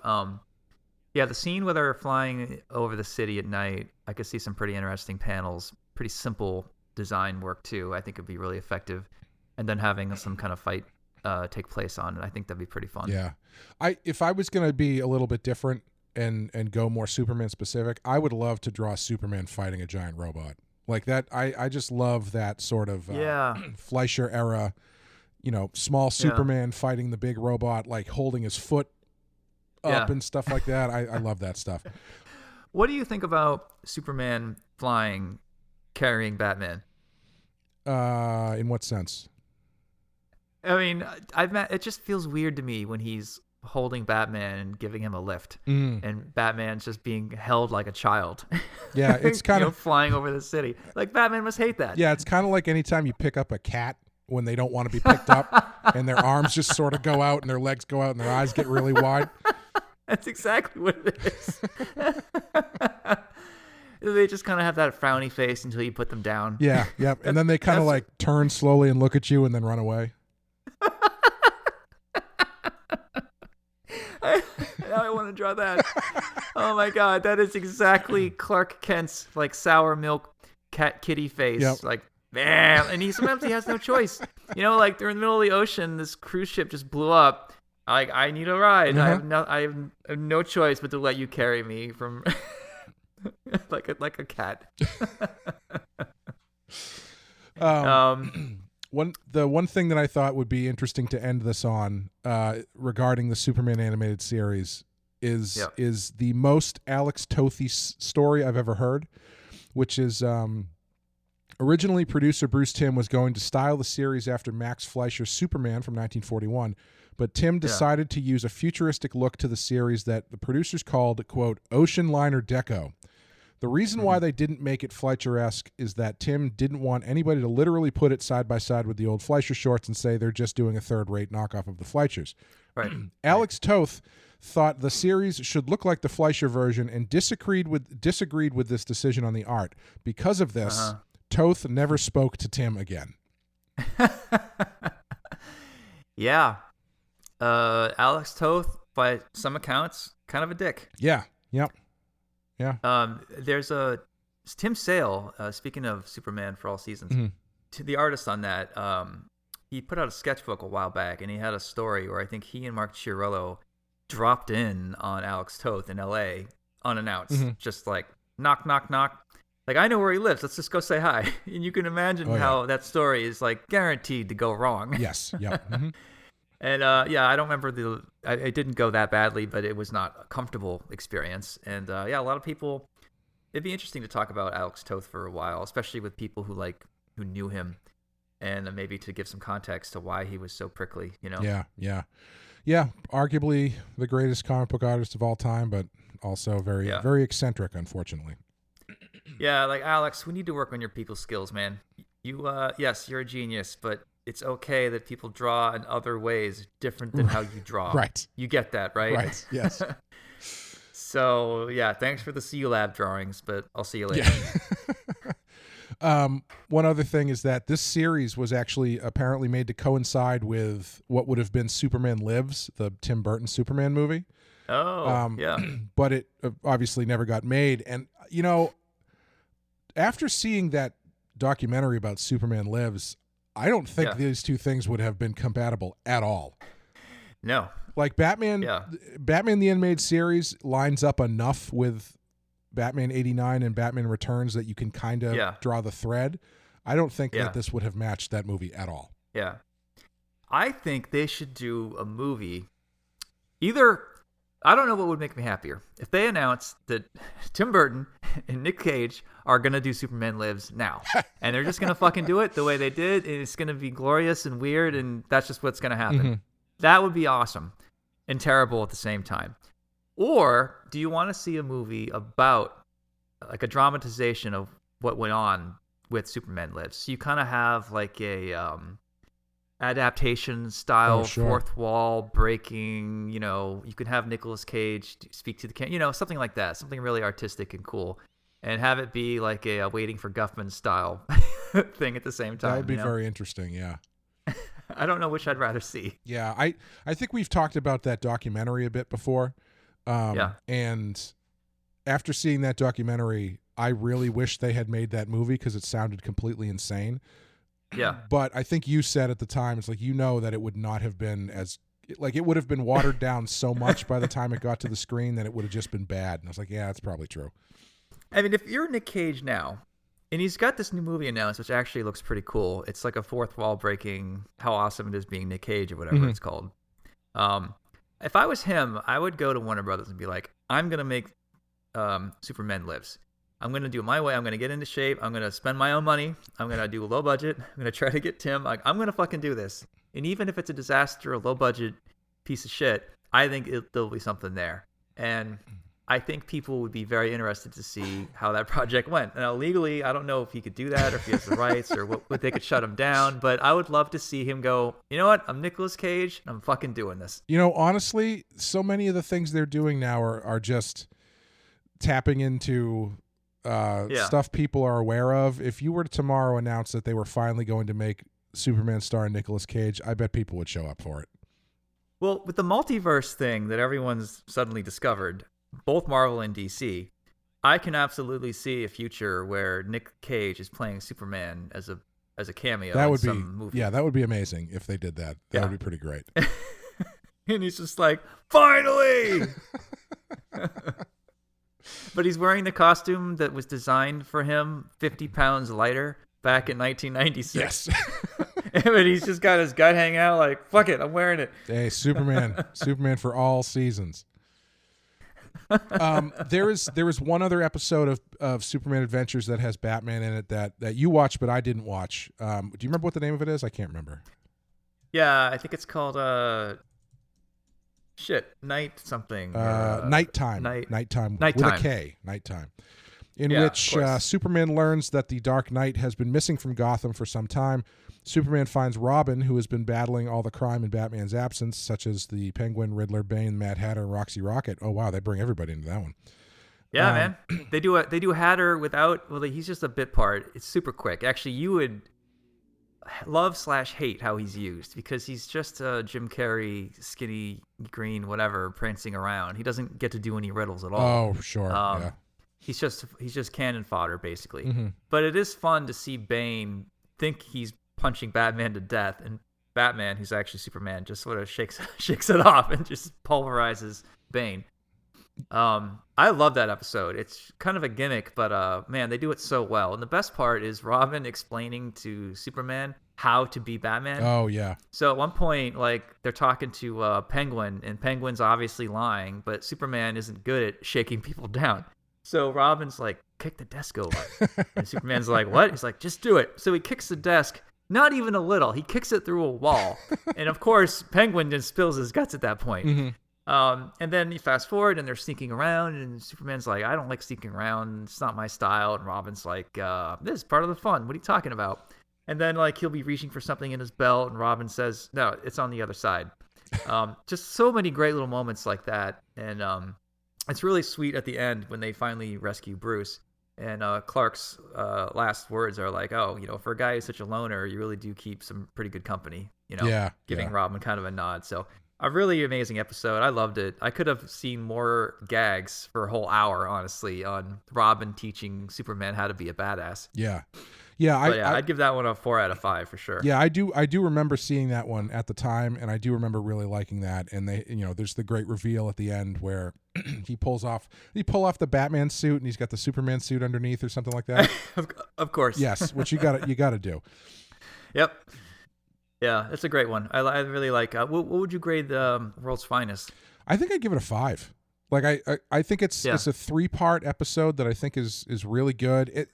Speaker 2: The scene where they're flying over the city at night, I could see some pretty interesting panels, pretty simple design work too. I think it'd be really effective. And then having some kind of fight take place on it, I think that'd be pretty fun.
Speaker 1: Yeah. If I was going to be a little bit different and go more Superman specific, I would love to draw Superman fighting a giant robot like that. I just love that sort of Fleischer era, small Superman fighting the big robot, like holding his foot up and stuff like that. I love that stuff.
Speaker 2: What do you think about Superman flying, carrying Batman?
Speaker 1: In what sense?
Speaker 2: I mean, it just feels weird to me when he's holding Batman and giving him a lift, and Batman's just being held like a child.
Speaker 1: Yeah, it's kind of
Speaker 2: flying over the city. Like Batman must hate that.
Speaker 1: Yeah, it's kind of like anytime you pick up a cat when they don't want to be picked up, and their arms just sort of go out, and their legs go out, and their eyes get really wide.
Speaker 2: That's exactly what it is. They just kind of have that frowny face until you put them down.
Speaker 1: Yeah, yep. And then they kind of like turn slowly and look at you and then run away.
Speaker 2: Now I want to draw that. Oh my god, that is exactly Clark Kent's like sour milk cat kitty face. Yep. Like, man, and sometimes he has no choice. Like they're in the middle of the ocean, this cruise ship just blew up. Like, I need a ride. Mm-hmm. I have no choice but to let you carry me from like a cat.
Speaker 1: The one thing that I thought would be interesting to end this on regarding the Superman animated series is the most Alex Toth story I've ever heard, which is originally producer Bruce Timm was going to style the series after Max Fleischer's Superman from 1941, but Timm decided to use a futuristic look to the series that the producers called, quote, Ocean Liner Deco. The reason why they didn't make it Fleischer-esque is that Tim didn't want anybody to literally put it side by side with the old Fleischer shorts and say they're just doing a third-rate knockoff of the Fleischers.
Speaker 2: Right.
Speaker 1: Alex Toth thought the series should look like the Fleischer version and disagreed with this decision on the art. Because of this, Toth never spoke to Tim again.
Speaker 2: Yeah. Alex Toth, by some accounts, kind of a dick.
Speaker 1: Yeah. Yep. Yeah.
Speaker 2: There's Tim Sale, speaking of Superman for All Seasons, to the artist on that, he put out a sketchbook a while back, and he had a story where I think he and Mark Chiarello dropped in on Alex Toth in L.A. unannounced, just like, knock, knock, knock. Like, I know where he lives. Let's just go say hi. And you can imagine how that story is, like, guaranteed to go wrong.
Speaker 1: Yes. Yep. Mm-hmm.
Speaker 2: And, I don't remember it didn't go that badly, but it was not a comfortable experience. And, a lot of people, it'd be interesting to talk about Alex Toth for a while, especially with people who knew him, and maybe to give some context to why he was so prickly, you know?
Speaker 1: Yeah. Arguably the greatest comic book artist of all time, but also very, very eccentric, unfortunately.
Speaker 2: Yeah, like, Alex, we need to work on your people skills, man. You, yes, you're a genius, but it's okay that people draw in other ways different than how you draw.
Speaker 1: Right.
Speaker 2: You get that, right?
Speaker 1: Right, yes.
Speaker 2: So, thanks for the C-Lab drawings, but I'll see you later.
Speaker 1: Yeah. One other thing is that this series was actually apparently made to coincide with what would have been Superman Lives, the Tim Burton Superman movie.
Speaker 2: Oh, yeah.
Speaker 1: But it obviously never got made. And, after seeing that documentary about Superman Lives, I don't think these two things would have been compatible at all.
Speaker 2: No.
Speaker 1: Like Batman the Animated Series lines up enough with Batman 89 and Batman Returns that you can kind of draw the thread. I don't think that this would have matched that movie at all.
Speaker 2: Yeah. I think they should do a movie. Either, I don't know what would make me happier. If they announce that Tim Burton and Nick Cage are going to do Superman Lives now. And they're just going to fucking do it the way they did. And it's going to be glorious and weird. And that's just what's going to happen. Mm-hmm. That would be awesome and terrible at the same time. Or do you want to see a movie about like a dramatization of what went on with Superman Lives? So you kind of have like a adaptation style, fourth wall breaking, you could have Nicolas Cage speak to the camera, something like that, something really artistic and cool, and have it be like a Waiting for Guffman style thing at the same time.
Speaker 1: That would be very interesting, yeah.
Speaker 2: I don't know which I'd rather see.
Speaker 1: Yeah, I think we've talked about that documentary a bit before. And after seeing that documentary, I really wish they had made that movie because it sounded completely insane.
Speaker 2: Yeah.
Speaker 1: But I think you said at the time, it's like, that it would not have been it would have been watered down so much by the time it got to the screen that it would have just been bad. And I was like, yeah, that's probably true.
Speaker 2: I mean, if you're Nick Cage now, and he's got this new movie announced, which actually looks pretty cool. It's like a fourth wall breaking, how awesome it is being Nick Cage or whatever it's called. If I was him, I would go to Warner Brothers and be like, I'm going to make Superman Lives. I'm going to do it my way. I'm going to get into shape. I'm going to spend my own money. I'm going to do a low budget. I'm going to try to get Tim. I'm going to fucking do this. And even if it's a disaster, a low budget piece of shit, I think there'll be something there. And I think people would be very interested to see how that project went. Now, legally, I don't know if he could do that or if he has the rights or what they could shut him down. But I would love to see him go, you know what? I'm Nicolas Cage. I'm fucking doing this.
Speaker 1: Honestly, so many of the things they're doing now are just tapping into stuff people are aware of. If you were to tomorrow announce that they were finally going to make Superman starring Nicolas Cage, I bet people would show up for it.
Speaker 2: Well, with the multiverse thing that everyone's suddenly discovered, both Marvel and DC, I can absolutely see a future where Nick Cage is playing Superman as a cameo in some movie.
Speaker 1: Yeah, that would be amazing if they did that. That would be pretty great.
Speaker 2: And he's just like, finally! But he's wearing the costume that was designed for him 50 pounds lighter back in 1996. Yes. But he's just got his gut hanging out like, fuck it, I'm wearing it.
Speaker 1: Hey, Superman for all seasons. There is one other episode of Superman Adventures that has Batman in it that you watched but I didn't watch. Do you remember what the name of it is? I can't remember.
Speaker 2: Yeah, I think it's called night something.
Speaker 1: Nighttime. Nighttime with a K. Nighttime. in which Superman learns that the Dark Knight has been missing from Gotham for some time. Superman finds Robin, who has been battling all the crime in Batman's absence, such as the Penguin, Riddler, Bane, Mad Hatter, and Roxy Rocket. Oh wow, they bring everybody into that one.
Speaker 2: Yeah, man. They do Hatter without. Well, he's just a bit part. It's super quick. Actually, you would love/hate how he's used because he's just a Jim Carrey, skinny, green, whatever, prancing around. He doesn't get to do any riddles at all.
Speaker 1: Oh, sure. Yeah.
Speaker 2: He's just cannon fodder basically.
Speaker 1: Mm-hmm.
Speaker 2: But it is fun to see Bane think he's punching Batman to death, and Batman, who's actually Superman, just sort of shakes it off and just pulverizes Bane. I love that episode. It's kind of a gimmick, but man, they do it so well. And the best part is Robin explaining to Superman how to be Batman.
Speaker 1: Oh yeah.
Speaker 2: So at one point, like, they're talking to Penguin, and Penguin's obviously lying, but Superman isn't good at shaking people down. So Robin's like, kick the desk over. And Superman's like, what? He's like, just do it. So he kicks the desk, not even a little. He kicks it through a wall. And of course, Penguin just spills his guts at that point.
Speaker 1: Mm-hmm.
Speaker 2: And then you fast forward and they're sneaking around, and Superman's like, I don't like sneaking around. It's not my style. And Robin's like, this is part of the fun. What are you talking about? And then like he'll be reaching for something in his belt, and Robin says, no, it's on the other side. Just so many great little moments like that. And it's really sweet at the end when they finally rescue Bruce. And Clark's last words are like, oh, for a guy who's such a loner, you really do keep some pretty good company, giving Robin kind of a nod. So a really amazing episode. I loved it. I could have seen more gags for a whole hour, honestly, on Robin teaching Superman how to be a badass.
Speaker 1: Yeah.
Speaker 2: I'd give that one a 4 out of 5 for sure.
Speaker 1: Yeah, I do remember seeing that one at the time, and I do remember really liking that. And they, there's the great reveal at the end where he pull off the Batman suit, and he's got the Superman suit underneath or something like that.
Speaker 2: Of course.
Speaker 1: Yes, which you got to do.
Speaker 2: Yep. Yeah, it's a great one. I really like. What would you grade the World's Finest?
Speaker 1: I think I'd give it a 5. Like I think it's a 3-part episode that I think is really good.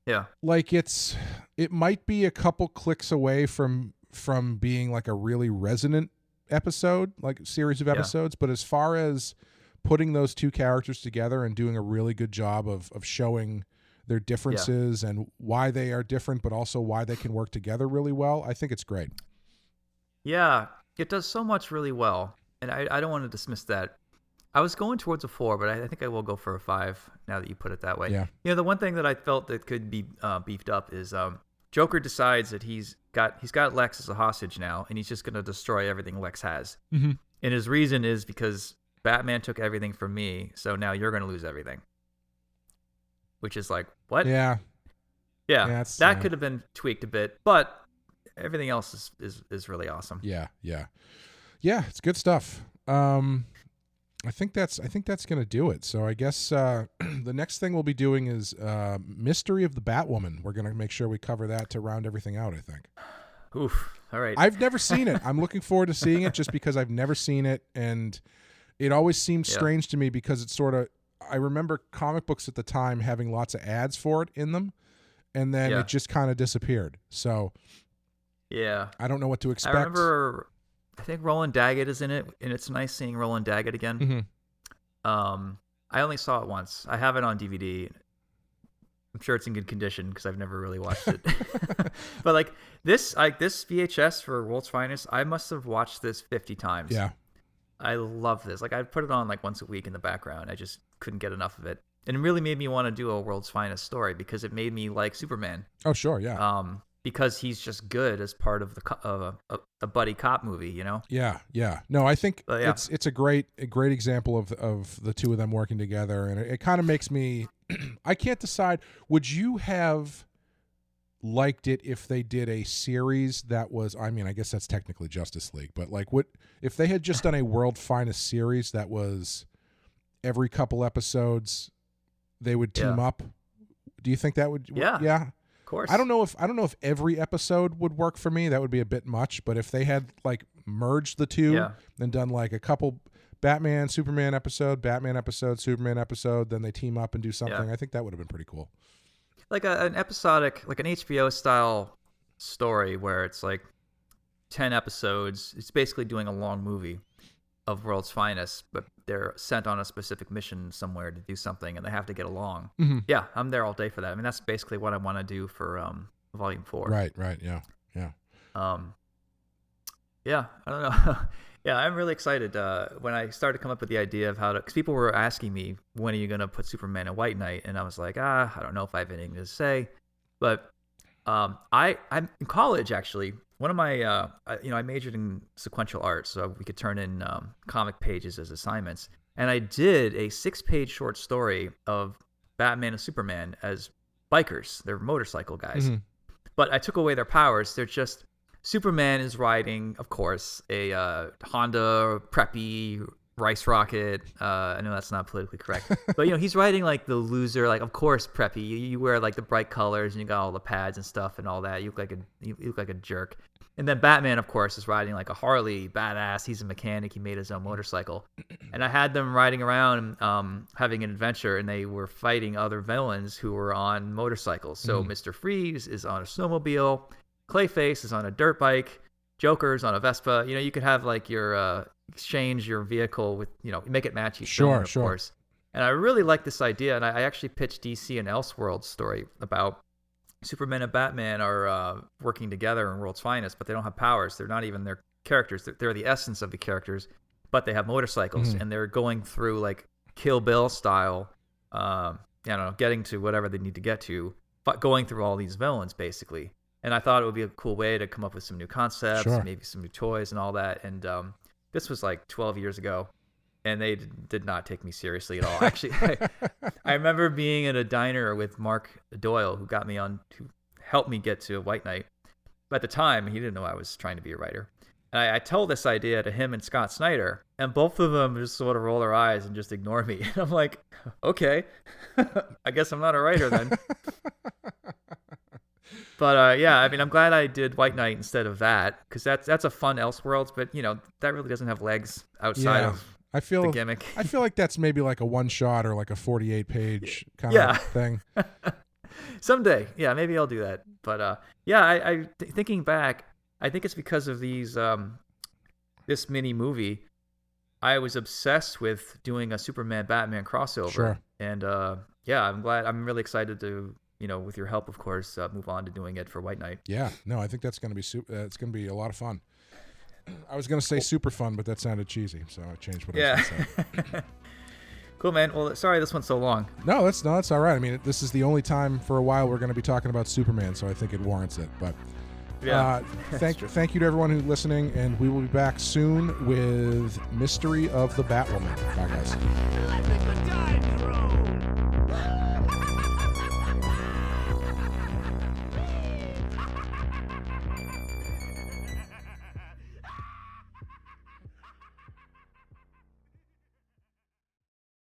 Speaker 2: Yeah.
Speaker 1: Like it might be a couple clicks away from being like a really resonant episode, like a series of episodes, but as far as putting those two characters together and doing a really good job of showing their differences and why they are different, but also why they can work together really well, I think it's great. Yeah,
Speaker 2: it does so much really well, and I don't want to dismiss that. I was going towards a 4, but I think I will go for a 5 now that you put it that way.
Speaker 1: Yeah.
Speaker 2: The one thing that I felt that could be beefed up is Joker decides that he's got Lex as a hostage now, and he's just going to destroy everything Lex has.
Speaker 1: Mm-hmm.
Speaker 2: And his reason is because Batman took everything from me, so now you're going to lose everything. Which is like, what?
Speaker 1: Yeah.
Speaker 2: That could have been tweaked a bit, but everything else is really awesome.
Speaker 1: Yeah, it's good stuff. I think that's going to do it. So I guess the next thing we'll be doing is Mystery of the Batwoman. We're going to make sure we cover that to round everything out, I think.
Speaker 2: Oof. All right.
Speaker 1: I've never seen it. I'm looking forward to seeing it just because I've never seen it, and it always seemed strange to me because it's sort of, I remember comic books at the time having lots of ads for it in them, and then it just kind of disappeared. So I don't know what to expect.
Speaker 2: I think Roland Daggett is in it, and it's nice seeing Roland Daggett again.
Speaker 1: Mm-hmm.
Speaker 2: I only saw it once. I have it on DVD. I'm sure it's in good condition because I've never really watched it. But like this VHS for World's Finest, I must have watched this 50 times.
Speaker 1: Yeah.
Speaker 2: I love this. Like, I'd put it on like once a week in the background. I just couldn't get enough of it. And it really made me want to do a World's Finest story because it made me like Superman.
Speaker 1: Oh, sure, yeah.
Speaker 2: Because he's just good as part of a buddy cop movie,
Speaker 1: Yeah. No, I think it's a great example of the two of them working together, and it kind of makes me. I can't decide. Would you have liked it if they did a series that was? I mean, I guess that's technically Justice League, but like, what if they had just done a World Finest series that was every couple episodes they would team up? Do you think that would? Yeah.
Speaker 2: Course.
Speaker 1: I don't know if every episode would work for me. That would be a bit much. But if they had like merged the two and done like a couple Batman, Superman episode, Superman episode, then they team up and do something, I think that would have been pretty cool.
Speaker 2: Like an episodic, like an HBO style story where it's like 10 episodes. It's basically doing a long movie of World's Finest, but they're sent on a specific mission somewhere to do something, and they have to get along. Yeah, I'm there all day for that. I mean, that's basically what I want to do for Volume 4.
Speaker 1: Right, yeah.
Speaker 2: Yeah, I don't know. Yeah, I'm really excited. When I started to come up with the idea of how to, because people were asking me, when are you going to put Superman and White Knight? And I was like, I don't know if I have anything to say. But I'm in college, actually. One of my, I majored in sequential art, so we could turn in comic pages as assignments. And I did a 6-page short story of Batman and Superman as bikers. They're motorcycle guys. But I took away their powers. They're just, Superman is riding, of course, a Honda preppy rice rocket. I know that's not politically correct, but he's riding like the loser, like of course preppy. You wear like the bright colors and you got all the pads and stuff and all that. You look like a jerk. And then Batman, of course, is riding like a Harley, badass. He's a mechanic. He made his own motorcycle. And I had them riding around, having an adventure, and they were fighting other villains who were on motorcycles. So Mr. Freeze is on a snowmobile. Clayface is on a dirt bike. Joker's on a Vespa. You could have like your exchange your vehicle with, make it match each villain, of course. And I really like this idea. And I actually pitched DC an Elseworlds story about Superman and Batman are working together in World's Finest, but they don't have powers. They're not even their characters. They're the essence of the characters, but they have motorcycles, and they're going through like Kill Bill style, getting to whatever they need to get to, but going through all these villains basically. And I thought it would be a cool way to come up with some new concepts, maybe some new toys and all that. And this was like 12 years ago, and they did not take me seriously at all. Actually, I remember being in a diner with Mark Doyle, who helped me get to White Knight. But at the time, he didn't know I was trying to be a writer. And I told this idea to him and Scott Snyder, and both of them just sort of roll their eyes and just ignore me. And I'm like, okay, I guess I'm not a writer then. But I'm glad I did White Knight instead of that, because that's a fun Elseworlds, but that really doesn't have legs outside of the gimmick.
Speaker 1: I feel like that's maybe like a one shot or like a 48-page kind of thing.
Speaker 2: Someday, maybe I'll do that. But thinking back, I think it's because of these this mini movie. I was obsessed with doing a Superman Batman crossover, and I'm really excited to, with your help, of course, move on to doing it for White Knight. Yeah, no, I think that's going to be it's going to be a lot of fun. I was going to say super fun, but that sounded cheesy, so I changed what I was going to say. Cool, man. Well, sorry this one's so long.
Speaker 1: No, that's all right. I mean, this is the only time for a while we're going to be talking about Superman, so I think it warrants it. But thank you to everyone who's listening, and we will be back soon with Mystery of the Batwoman. Bye, guys.